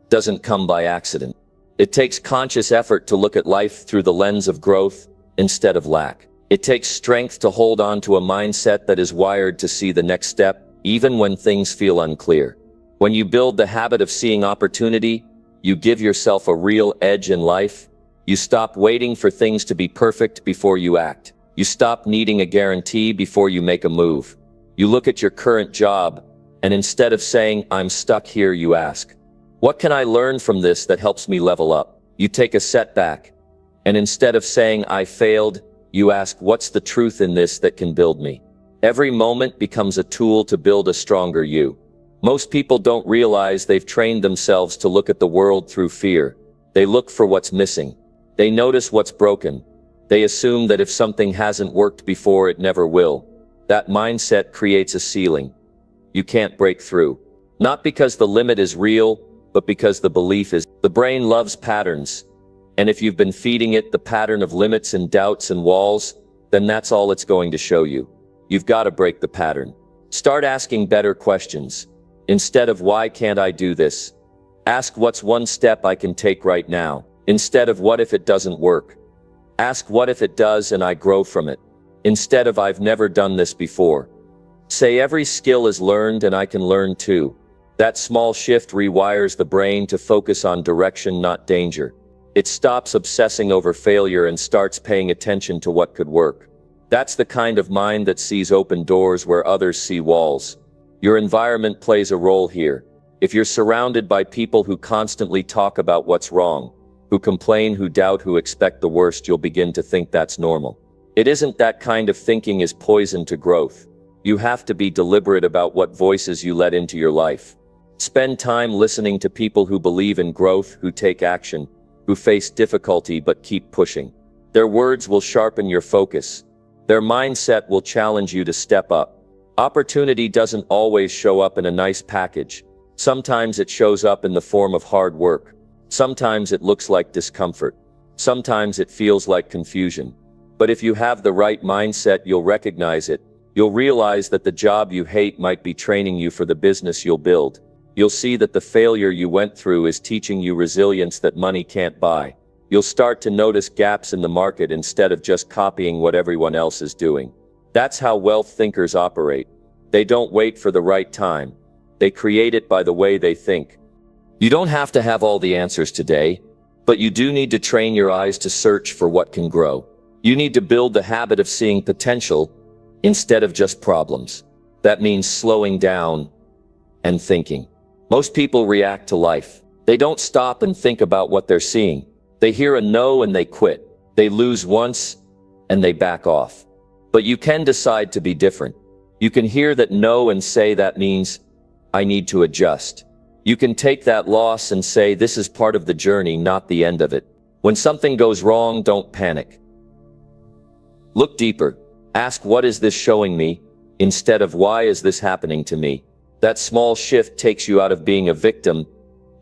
doesn't come by accident. It takes conscious effort to look at life through the lens of growth instead of lack. It takes strength to hold on to a mindset that is wired to see the next step, even when things feel unclear. When you build the habit of seeing opportunity, you give yourself a real edge in life. You stop waiting for things to be perfect before you act. You stop needing a guarantee before you make a move. You look at your current job, and instead of saying, "I'm stuck here," you ask, "What can I learn from this that helps me level up?" You take a setback, and instead of saying, "I failed," you ask, "What's the truth in this that can build me?" Every moment becomes a tool to build a stronger you. Most people don't realize they've trained themselves to look at the world through fear. They look for what's missing. They notice what's broken. They assume that if something hasn't worked before, it never will. That mindset creates a ceiling. You can't break through. Not because the limit is real, but because the belief is. The brain loves patterns. And if you've been feeding it the pattern of limits and doubts and walls, then that's all it's going to show you. You've got to break the pattern. Start asking better questions. Instead of "Why can't I do this?" ask, "What's one step I can take right now?" Instead of "What if it doesn't work?" ask, "What if it does and I grow from it?" Instead of "I've never done this before." Say, "Every skill is learned and I can learn too." That small shift rewires the brain to focus on direction, not danger. It stops obsessing over failure and starts paying attention to what could work. That's the kind of mind that sees open doors where others see walls. Your environment plays a role here. If you're surrounded by people who constantly talk about what's wrong, who complain, who doubt, who expect the worst, you'll begin to think that's normal. It isn't. That kind of thinking is poison to growth. You have to be deliberate about what voices you let into your life. Spend time listening to people who believe in growth, who take action, who face difficulty but keep pushing. Their words will sharpen your focus. Their mindset will challenge you to step up. Opportunity doesn't always show up in a nice package. Sometimes it shows up in the form of hard work. Sometimes it looks like discomfort. Sometimes it feels like confusion. But if you have the right mindset, you'll recognize it. You'll realize that the job you hate might be training you for the business you'll build. You'll see that the failure you went through is teaching you resilience that money can't buy. You'll start to notice gaps in the market instead of just copying what everyone else is doing. That's how wealth thinkers operate. They don't wait for the right time. They create it by the way they think. You don't have to have all the answers today, but you do need to train your eyes to search for what can grow. You need to build the habit of seeing potential instead of just problems. That means slowing down and thinking. Most people react to life. They don't stop and think about what they're seeing. They hear a no and they quit. They lose once and they back off. But you can decide to be different. You can hear that no and say, that means I need to adjust. You can take that loss and say, this is part of the journey, not the end of it. When something goes wrong, don't panic. Look deeper. Ask, what is this showing me? Instead of, why is this happening to me? That small shift takes you out of being a victim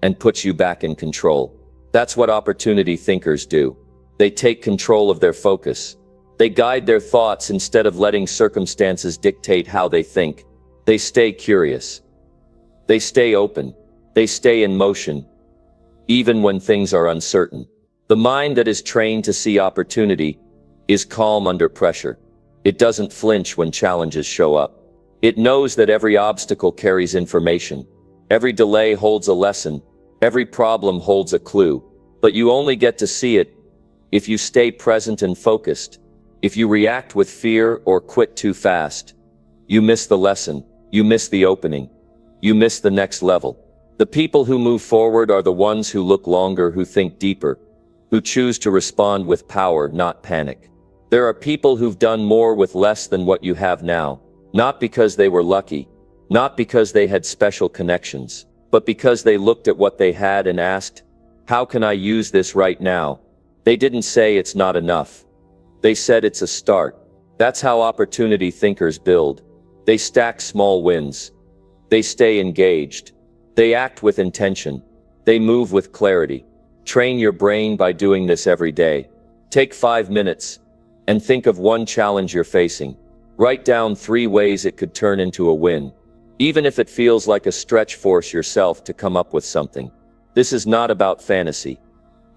and puts you back in control. That's what opportunity thinkers do. They take control of their focus. They guide their thoughts instead of letting circumstances dictate how they think. They stay curious. They stay open. They stay in motion, even when things are uncertain. The mind that is trained to see opportunity is calm under pressure. It doesn't flinch when challenges show up. It knows that every obstacle carries information. Every delay holds a lesson. Every problem holds a clue. But you only get to see it if you stay present and focused. If you react with fear or quit too fast, you miss the lesson. You miss the opening. You miss the next level. The people who move forward are the ones who look longer, who think deeper, who choose to respond with power, not panic. There are people who've done more with less than what you have now. Not because they were lucky, not because they had special connections, but because they looked at what they had and asked, how can I use this right now? They didn't say it's not enough. They said it's a start. That's how opportunity thinkers build. They stack small wins. They stay engaged. They act with intention. They move with clarity. Train your brain by doing this every day. Take 5 minutes and think of one challenge you're facing. Write down 3 ways it could turn into a win. Even if it feels like a stretch, force yourself to come up with something. This is not about fantasy.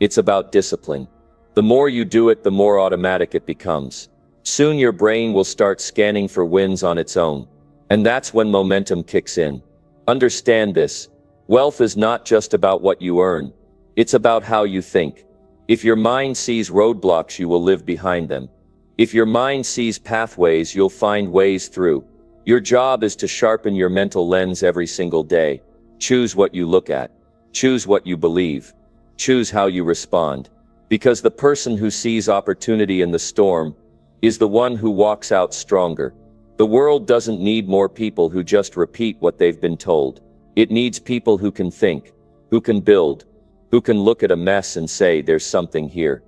It's about discipline. The more you do it, the more automatic it becomes. Soon your brain will start scanning for wins on its own. And that's when momentum kicks in. Understand this. Wealth is not just about what you earn. It's about how you think. If your mind sees roadblocks, you will live behind them. If your mind sees pathways, you'll find ways through. Your job is to sharpen your mental lens every single day. Choose what you look at. Choose what you believe. Choose how you respond. Because the person who sees opportunity in the storm is the one who walks out stronger. The world doesn't need more people who just repeat what they've been told. It needs people who can think, who can build, who can look at a mess and say, there's something here.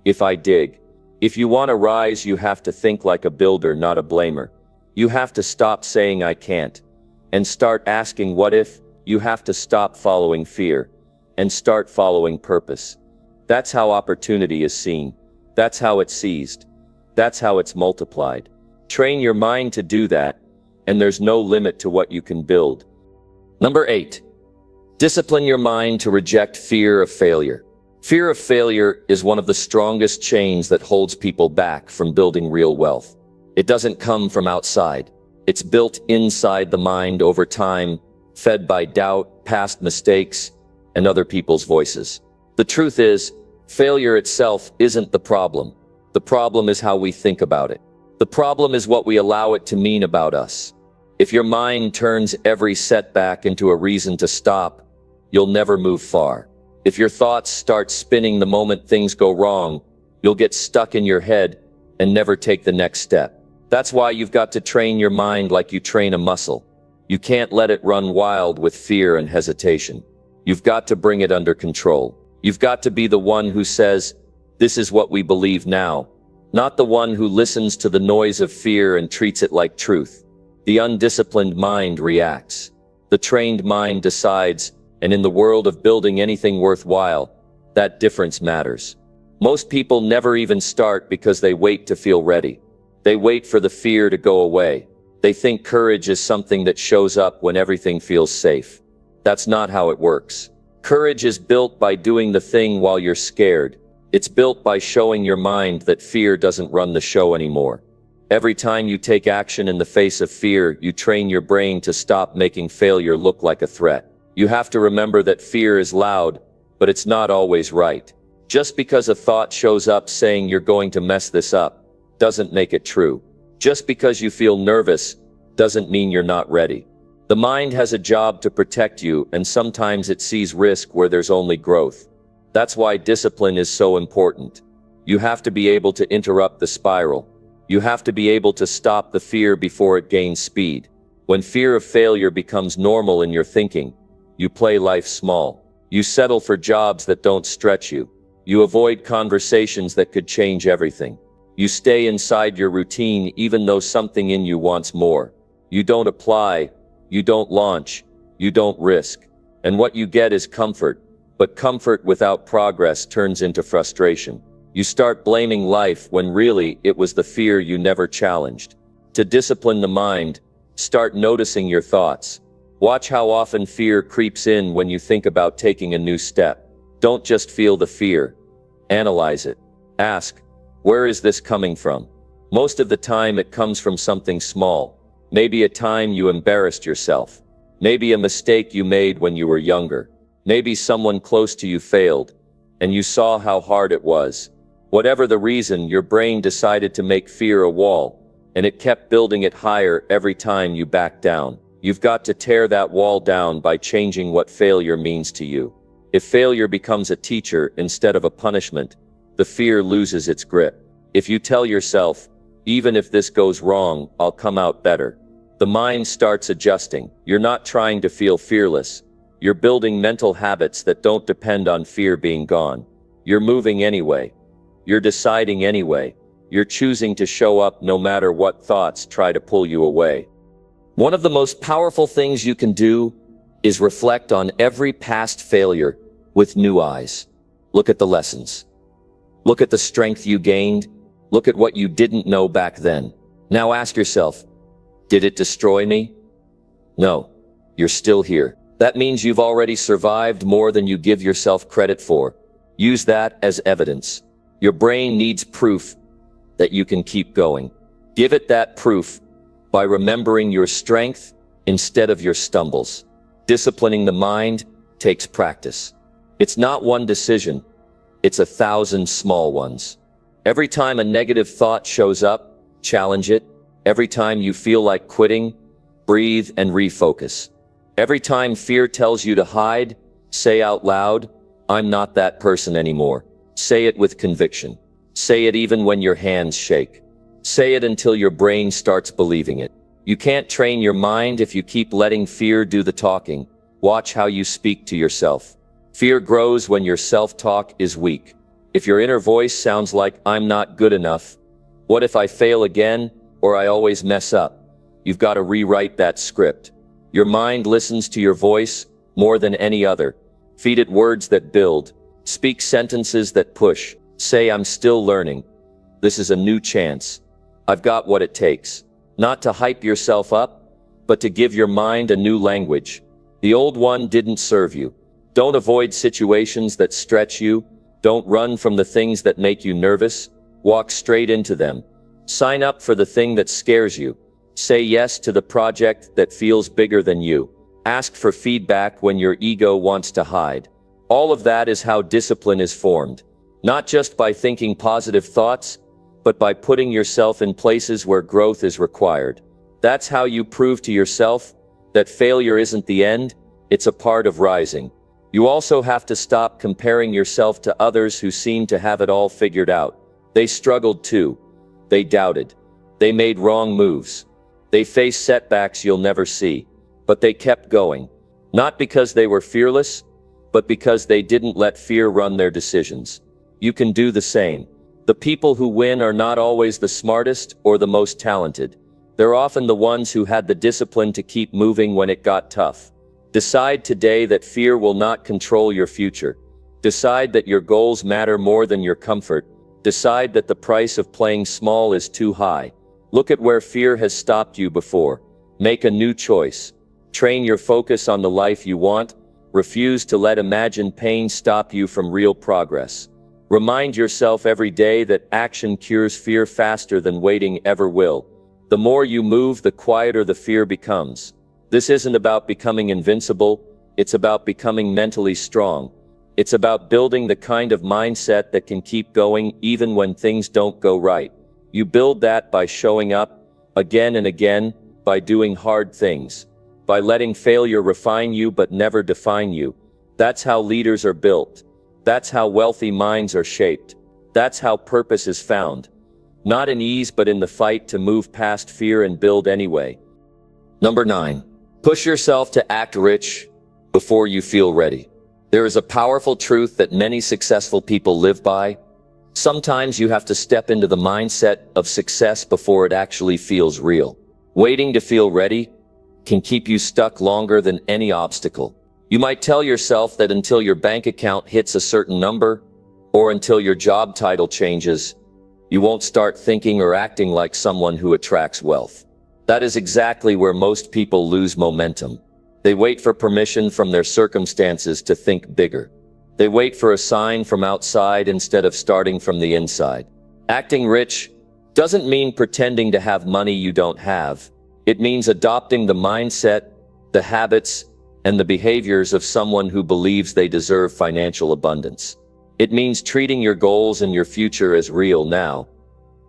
If I dig. If you want to rise, you have to think like a builder, not a blamer. You have to stop saying I can't and start asking what if. You have to stop following fear and start following purpose. That's how opportunity is seen. That's how it's seized. That's how it's multiplied. Train your mind to do that, and there's no limit to what you can build. Number 8. Discipline your mind to reject fear of failure. Fear of failure is one of the strongest chains that holds people back from building real wealth. It doesn't come from outside. It's built inside the mind over time, fed by doubt, past mistakes, and other people's voices. The truth is, failure itself isn't the problem. The problem is how we think about it. The problem is what we allow it to mean about us. If your mind turns every setback into a reason to stop, you'll never move far. If your thoughts start spinning the moment things go wrong, you'll get stuck in your head and never take the next step. That's why you've got to train your mind like you train a muscle. You can't let it run wild with fear and hesitation. You've got to bring it under control. You've got to be the one who says, "This is what we believe now," not the one who listens to the noise of fear and treats it like truth. The undisciplined mind reacts. The trained mind decides, and in the world of building anything worthwhile, that difference matters. Most people never even start because they wait to feel ready. They wait for the fear to go away. They think courage is something that shows up when everything feels safe. That's not how it works. Courage is built by doing the thing while you're scared. It's built by showing your mind that fear doesn't run the show anymore. Every time you take action in the face of fear, you train your brain to stop making failure look like a threat. You have to remember that fear is loud, but it's not always right. Just because a thought shows up saying you're going to mess this up, doesn't make it true. Just because you feel nervous, doesn't mean you're not ready. The mind has a job to protect you, and sometimes it sees risk where there's only growth. That's why discipline is so important. You have to be able to interrupt the spiral. You have to be able to stop the fear before it gains speed. When fear of failure becomes normal in your thinking, you play life small. You settle for jobs that don't stretch you. You avoid conversations that could change everything. You stay inside your routine even though something in you wants more. You don't apply, you don't launch, you don't risk. And what you get is comfort, but comfort without progress turns into frustration. You start blaming life when really it was the fear you never challenged. To discipline the mind, start noticing your thoughts. Watch how often fear creeps in when you think about taking a new step. Don't just feel the fear. Analyze it. Ask, where is this coming from? Most of the time it comes from something small. Maybe a time you embarrassed yourself. Maybe a mistake you made when you were younger. Maybe someone close to you failed, and you saw how hard it was. Whatever the reason, your brain decided to make fear a wall, and it kept building it higher every time you backed down. You've got to tear that wall down by changing what failure means to you. If failure becomes a teacher instead of a punishment, the fear loses its grip. If you tell yourself, even if this goes wrong, I'll come out better, the mind starts adjusting. You're not trying to feel fearless. You're building mental habits that don't depend on fear being gone. You're moving anyway. You're deciding anyway. You're choosing to show up no matter what thoughts try to pull you away. One of the most powerful things you can do is reflect on every past failure with new eyes. Look at the lessons. Look at the strength you gained. Look at what you didn't know back then. Now ask yourself, did it destroy me? No, you're still here. That means you've already survived more than you give yourself credit for. Use that as evidence. Your brain needs proof that you can keep going. Give it that proof by remembering your strength instead of your stumbles. Disciplining the mind takes practice. It's not one decision, it's 1,000 small ones. Every time a negative thought shows up, challenge it. Every time you feel like quitting, breathe and refocus. Every time fear tells you to hide, say out loud, I'm not that person anymore. Say it with conviction. Say it even when your hands shake. Say it until your brain starts believing it. You can't train your mind if you keep letting fear do the talking. Watch how you speak to yourself. Fear grows when your self-talk is weak. If your inner voice sounds like, I'm not good enough, what if I fail again, or I always mess up? You've got to rewrite that script. Your mind listens to your voice more than any other. Feed it words that build. Speak sentences that push. Say, I'm still learning. This is a new chance. I've got what it takes. Not to hype yourself up, but to give your mind a new language. The old one didn't serve you. Don't avoid situations that stretch you. Don't run from the things that make you nervous. Walk straight into them. Sign up for the thing that scares you. Say yes to the project that feels bigger than you. Ask for feedback when your ego wants to hide. All of that is how discipline is formed. Not just by thinking positive thoughts, but by putting yourself in places where growth is required. That's how you prove to yourself that failure isn't the end, it's a part of rising. You also have to stop comparing yourself to others who seem to have it all figured out. They struggled too. They doubted. They made wrong moves. They faced setbacks you'll never see. But they kept going. Not because they were fearless, but because they didn't let fear run their decisions. You can do the same. The people who win are not always the smartest or the most talented. They're often the ones who had the discipline to keep moving when it got tough. Decide today that fear will not control your future. Decide that your goals matter more than your comfort. Decide that the price of playing small is too high. Look at where fear has stopped you before. Make a new choice. Train your focus on the life you want. Refuse to let imagined pain stop you from real progress. Remind yourself every day that action cures fear faster than waiting ever will. The more you move, the quieter the fear becomes. This isn't about becoming invincible, it's about becoming mentally strong. It's about building the kind of mindset that can keep going even when things don't go right. You build that by showing up, again and again, by doing hard things, by letting failure refine you but never define you. That's how leaders are built. That's how wealthy minds are shaped. That's how purpose is found. Not in ease but in the fight to move past fear and build anyway. Number 9. Push yourself to act rich before you feel ready. There is a powerful truth that many successful people live by. Sometimes you have to step into the mindset of success before it actually feels real. Waiting to feel ready can keep you stuck longer than any obstacle. You might tell yourself that until your bank account hits a certain number, or until your job title changes, you won't start thinking or acting like someone who attracts wealth. That is exactly where most people lose momentum. They wait for permission from their circumstances to think bigger. They wait for a sign from outside instead of starting from the inside. Acting rich doesn't mean pretending to have money you don't have. It means adopting the mindset, the habits, and the behaviors of someone who believes they deserve financial abundance. It means treating your goals and your future as real now,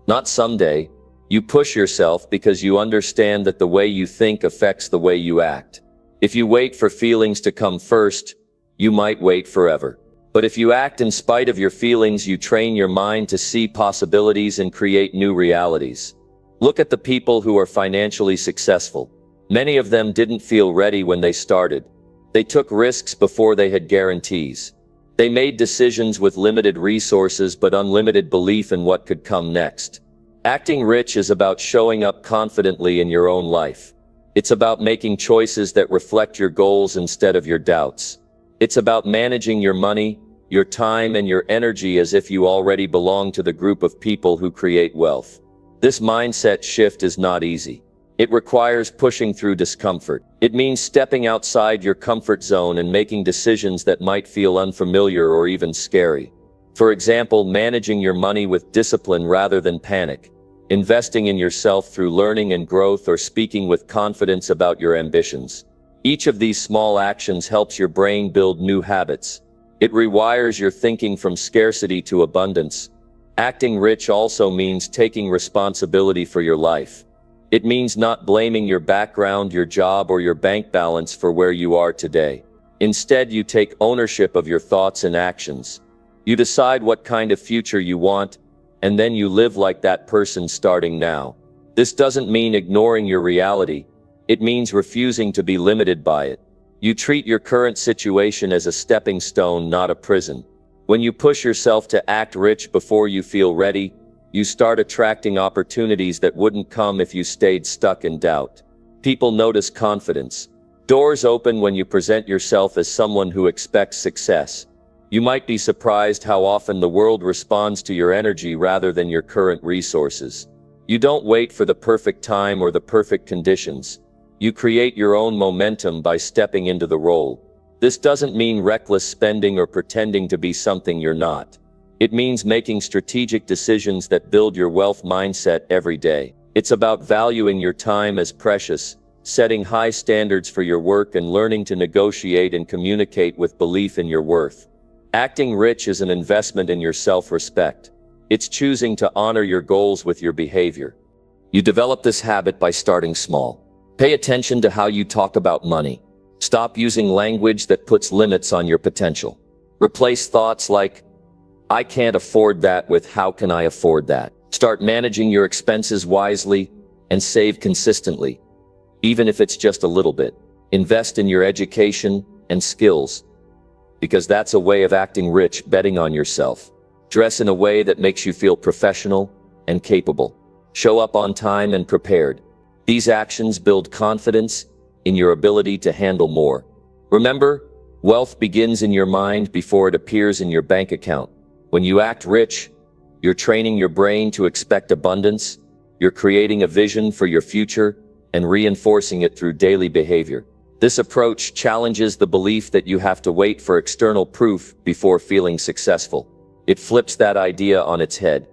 not someday. You push yourself because you understand that the way you think affects the way you act. If you wait for feelings to come first, you might wait forever. But if you act in spite of your feelings, you train your mind to see possibilities and create new realities. Look at the people who are financially successful. Many of them didn't feel ready when they started. They took risks before they had guarantees. They made decisions with limited resources but unlimited belief in what could come next. Acting rich is about showing up confidently in your own life. It's about making choices that reflect your goals instead of your doubts. It's about managing your money, your time, and your energy as if you already belong to the group of people who create wealth. This mindset shift is not easy. It requires pushing through discomfort. It means stepping outside your comfort zone and making decisions that might feel unfamiliar or even scary. For example, managing your money with discipline rather than panic, investing in yourself through learning and growth, or speaking with confidence about your ambitions. Each of these small actions helps your brain build new habits. It rewires your thinking from scarcity to abundance. Acting rich also means taking responsibility for your life. It means not blaming your background, your job, or your bank balance for where you are today. Instead, you take ownership of your thoughts and actions. You decide what kind of future you want, and then you live like that person starting now. This doesn't mean ignoring your reality. It means refusing to be limited by it. You treat your current situation as a stepping stone, not a prison. When you push yourself to act rich before you feel ready, you start attracting opportunities that wouldn't come if you stayed stuck in doubt. People notice confidence. Doors open when you present yourself as someone who expects success. You might be surprised how often the world responds to your energy rather than your current resources. You don't wait for the perfect time or the perfect conditions. You create your own momentum by stepping into the role. This doesn't mean reckless spending or pretending to be something you're not. It means making strategic decisions that build your wealth mindset every day. It's about valuing your time as precious, setting high standards for your work, and learning to negotiate and communicate with belief in your worth. Acting rich is an investment in your self-respect. It's choosing to honor your goals with your behavior. You develop this habit by starting small. Pay attention to how you talk about money. Stop using language that puts limits on your potential. Replace thoughts like, I can't afford that with how can I afford that? Start managing your expenses wisely and save consistently, even if it's just a little bit. Invest in your education and skills, because that's a way of acting rich, betting on yourself. Dress in a way that makes you feel professional and capable. Show up on time and prepared. These actions build confidence in your ability to handle more. Remember, wealth begins in your mind before it appears in your bank account. When you act rich, you're training your brain to expect abundance, you're creating a vision for your future, and reinforcing it through daily behavior. This approach challenges the belief that you have to wait for external proof before feeling successful. It flips that idea on its head.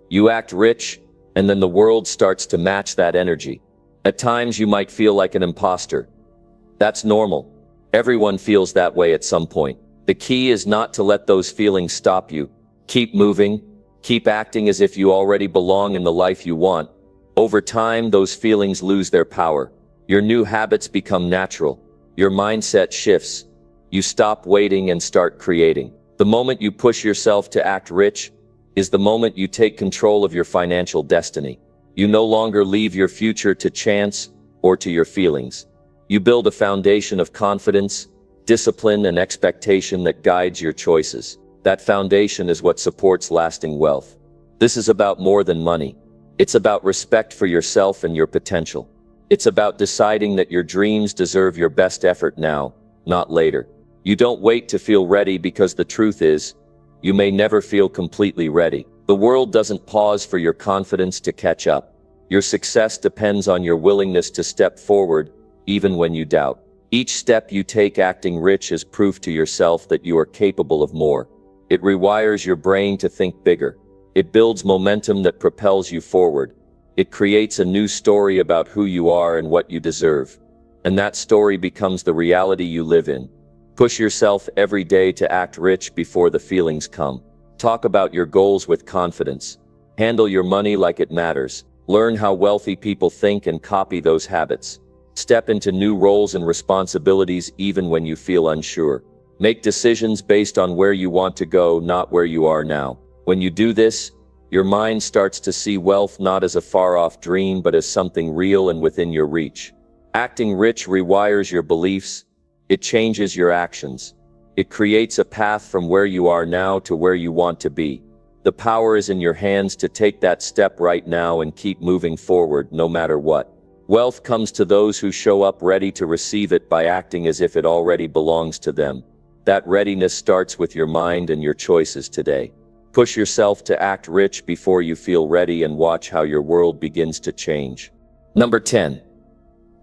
You act rich, and then the world starts to match that energy. At times you might feel like an imposter. That's normal. Everyone feels that way at some point. The key is not to let those feelings stop you. Keep moving. Keep acting as if you already belong in the life you want. Over time, those feelings lose their power. Your new habits become natural. Your mindset shifts. You stop waiting and start creating. The moment you push yourself to act rich is the moment you take control of your financial destiny. You no longer leave your future to chance or to your feelings. You build a foundation of confidence, discipline, and expectation that guides your choices. That foundation is what supports lasting wealth. This is about more than money. It's about respect for yourself and your potential. It's about deciding that your dreams deserve your best effort now, not later. You don't wait to feel ready, because the truth is, you may never feel completely ready. The world doesn't pause for your confidence to catch up. Your success depends on your willingness to step forward, even when you doubt. Each step you take acting rich is proof to yourself that you are capable of more. It rewires your brain to think bigger. It builds momentum that propels you forward. It creates a new story about who you are and what you deserve. And that story becomes the reality you live in. Push yourself every day to act rich before the feelings come. Talk about your goals with confidence. Handle your money like it matters. Learn how wealthy people think and copy those habits. Step into new roles and responsibilities even when you feel unsure. Make decisions based on where you want to go, not where you are now. When you do this, your mind starts to see wealth not as a far-off dream, but as something real and within your reach. Acting rich rewires your beliefs. It changes your actions. It creates a path from where you are now to where you want to be. The power is in your hands to take that step right now and keep moving forward no matter what. Wealth comes to those who show up ready to receive it by acting as if it already belongs to them. That readiness starts with your mind and your choices today. Push yourself to act rich before you feel ready, and watch how your world begins to change. Number 10.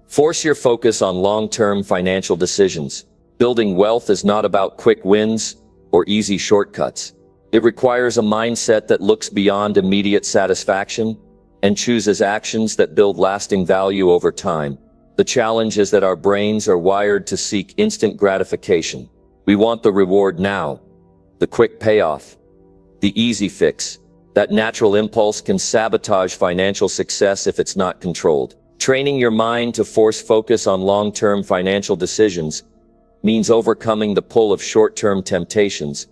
Force your focus on long-term financial decisions. Building wealth is not about quick wins or easy shortcuts. It requires a mindset that looks beyond immediate satisfaction and chooses actions that build lasting value over time. The challenge is that our brains are wired to seek instant gratification. We want the reward now, the quick payoff, the easy fix. That natural impulse can sabotage financial success if it's not controlled. Training your mind to force focus on long-term financial decisions means overcoming the pull of short-term temptations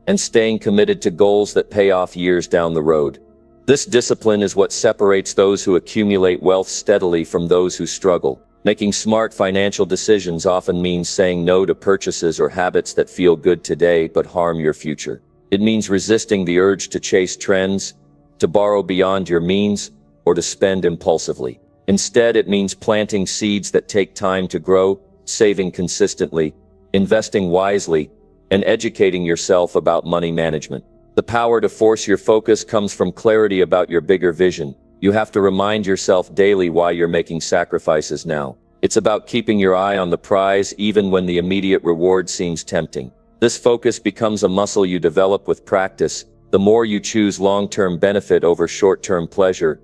and staying committed to goals that pay off years down the road. This discipline is what separates those who accumulate wealth steadily from those who struggle. Making smart financial decisions often means saying no to purchases or habits that feel good today but harm your future. It means resisting the urge to chase trends, to borrow beyond your means, or to spend impulsively. Instead, it means planting seeds that take time to grow, saving consistently, investing wisely, and educating yourself about money management. The power to force your focus comes from clarity about your bigger vision. You have to remind yourself daily why you're making sacrifices now. It's about keeping your eye on the prize even when the immediate reward seems tempting. This focus becomes a muscle you develop with practice. The more you choose long-term benefit over short-term pleasure,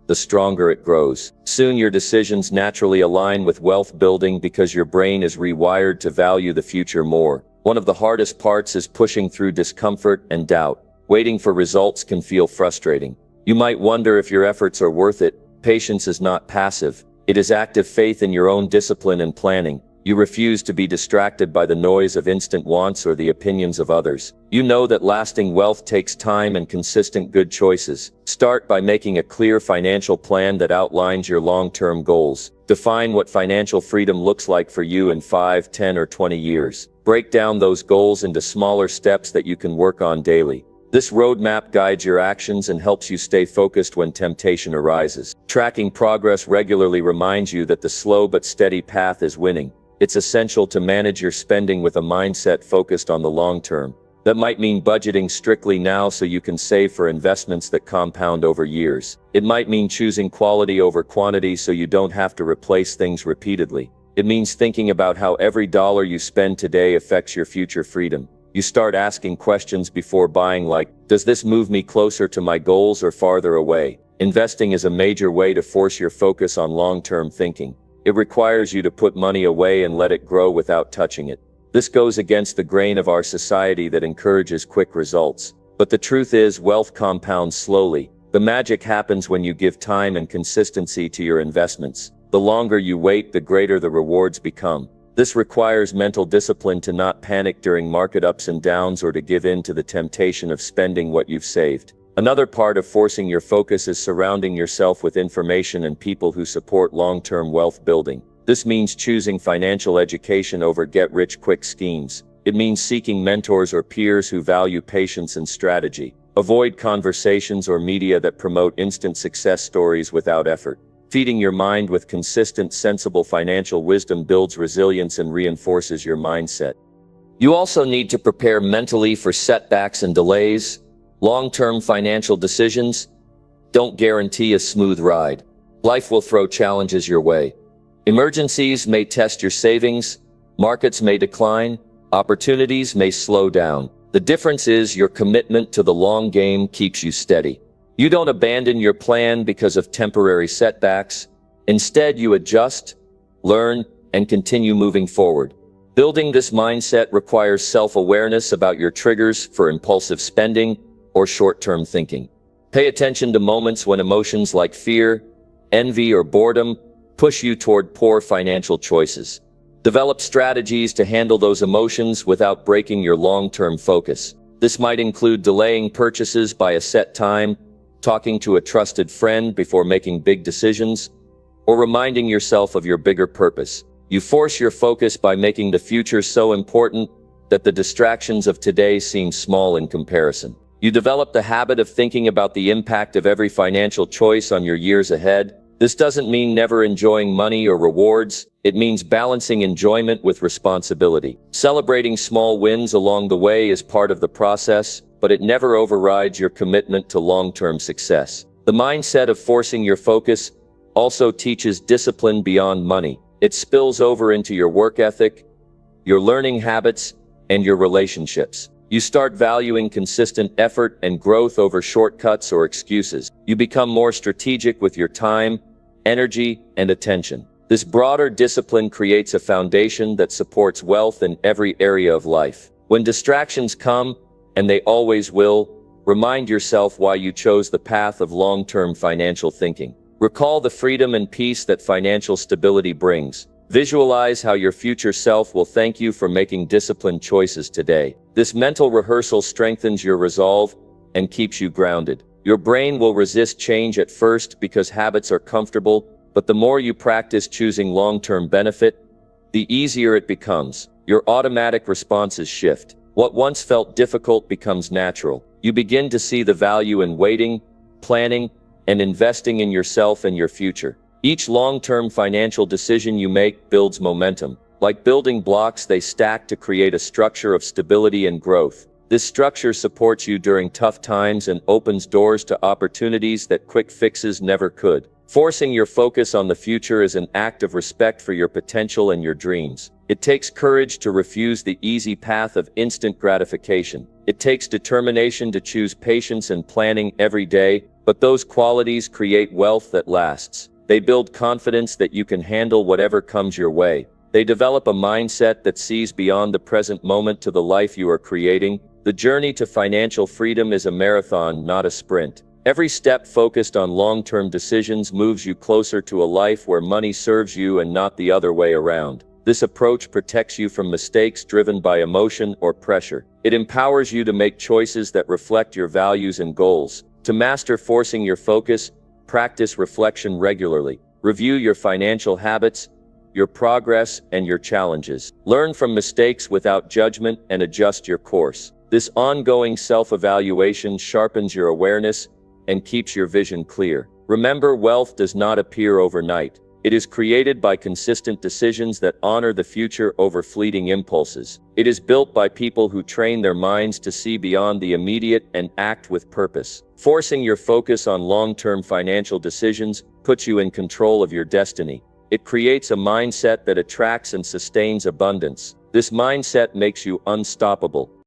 the stronger it grows. Soon your decisions naturally align with wealth building because your brain is rewired to value the future more. One of the hardest parts is pushing through discomfort and doubt. Waiting for results can feel frustrating. You might wonder if your efforts are worth it. Patience is not passive. It is active faith in your own discipline and planning. You refuse to be distracted by the noise of instant wants or the opinions of others. You know that lasting wealth takes time and consistent good choices. Start by making a clear financial plan that outlines your long-term goals. Define what financial freedom looks like for you in 5, 10, or 20 years. Break down those goals into smaller steps that you can work on daily. This roadmap guides your actions and helps you stay focused when temptation arises. Tracking progress regularly reminds you that the slow but steady path is winning. It's essential to manage your spending with a mindset focused on the long term. That might mean budgeting strictly now so you can save for investments that compound over years. It might mean choosing quality over quantity so you don't have to replace things repeatedly. It means thinking about how every dollar you spend today affects your future freedom. You start asking questions before buying like, does this move me closer to my goals or farther away? Investing is a major way to force your focus on long-term thinking. It requires you to put money away and let it grow without touching it. This goes against the grain of our society that encourages quick results. But the truth is, wealth compounds slowly. The magic happens when you give time and consistency to your investments. The longer you wait, the greater the rewards become. This requires mental discipline to not panic during market ups and downs or to give in to the temptation of spending what you've saved. Another part of forcing your focus is surrounding yourself with information and people who support long-term wealth building. This means choosing financial education over get-rich-quick schemes. It means seeking mentors or peers who value patience and strategy. Avoid conversations or media that promote instant success stories without effort. Feeding your mind with consistent, sensible financial wisdom builds resilience and reinforces your mindset. You also need to prepare mentally for setbacks and delays. Long-term financial decisions don't guarantee a smooth ride. Life will throw challenges your way. Emergencies may test your savings, markets may decline, opportunities may slow down. The difference is your commitment to the long game keeps you steady. You don't abandon your plan because of temporary setbacks. Instead, you adjust, learn, and continue moving forward. Building this mindset requires self-awareness about your triggers for impulsive spending or short-term thinking. Pay attention to moments when emotions like fear, envy, or boredom push you toward poor financial choices. Develop strategies to handle those emotions without breaking your long-term focus. This might include delaying purchases by a set time, talking to a trusted friend before making big decisions, or reminding yourself of your bigger purpose. You force your focus by making the future so important that the distractions of today seem small in comparison. You develop the habit of thinking about the impact of every financial choice on your years ahead. This doesn't mean never enjoying money or rewards. It means balancing enjoyment with responsibility. Celebrating small wins along the way is part of the process, but it never overrides your commitment to long-term success. The mindset of forcing your focus also teaches discipline beyond money. It spills over into your work ethic, your learning habits, and your relationships. You start valuing consistent effort and growth over shortcuts or excuses. You become more strategic with your time, energy, and attention. This broader discipline creates a foundation that supports wealth in every area of life. When distractions come, and they always will, remind yourself why you chose the path of long-term financial thinking. Recall the freedom and peace that financial stability brings. Visualize how your future self will thank you for making disciplined choices today. This mental rehearsal strengthens your resolve and keeps you grounded. Your brain will resist change at first because habits are comfortable, but the more you practice choosing long-term benefit, the easier it becomes. Your automatic responses shift. What once felt difficult becomes natural. You begin to see the value in waiting, planning, and investing in yourself and your future. Each long-term financial decision you make builds momentum. Like building blocks, they stack to create a structure of stability and growth. This structure supports you during tough times and opens doors to opportunities that quick fixes never could. Forcing your focus on the future is an act of respect for your potential and your dreams. It takes courage to refuse the easy path of instant gratification. It takes determination to choose patience and planning every day, but those qualities create wealth that lasts. They build confidence that you can handle whatever comes your way. They develop a mindset that sees beyond the present moment to the life you are creating. The journey to financial freedom is a marathon, not a sprint. Every step focused on long-term decisions moves you closer to a life where money serves you and not the other way around. This approach protects you from mistakes driven by emotion or pressure. It empowers you to make choices that reflect your values and goals. To master forcing your focus, practice reflection regularly. Review your financial habits, your progress, and your challenges. Learn from mistakes without judgment and adjust your course. This ongoing self-evaluation sharpens your awareness and keeps your vision clear. Remember, wealth does not appear overnight. It is created by consistent decisions that honor the future over fleeting impulses. It is built by people who train their minds to see beyond the immediate and act with purpose. Forcing your focus on long-term financial decisions puts you in control of your destiny. It creates a mindset that attracts and sustains abundance. This mindset makes you unstoppable.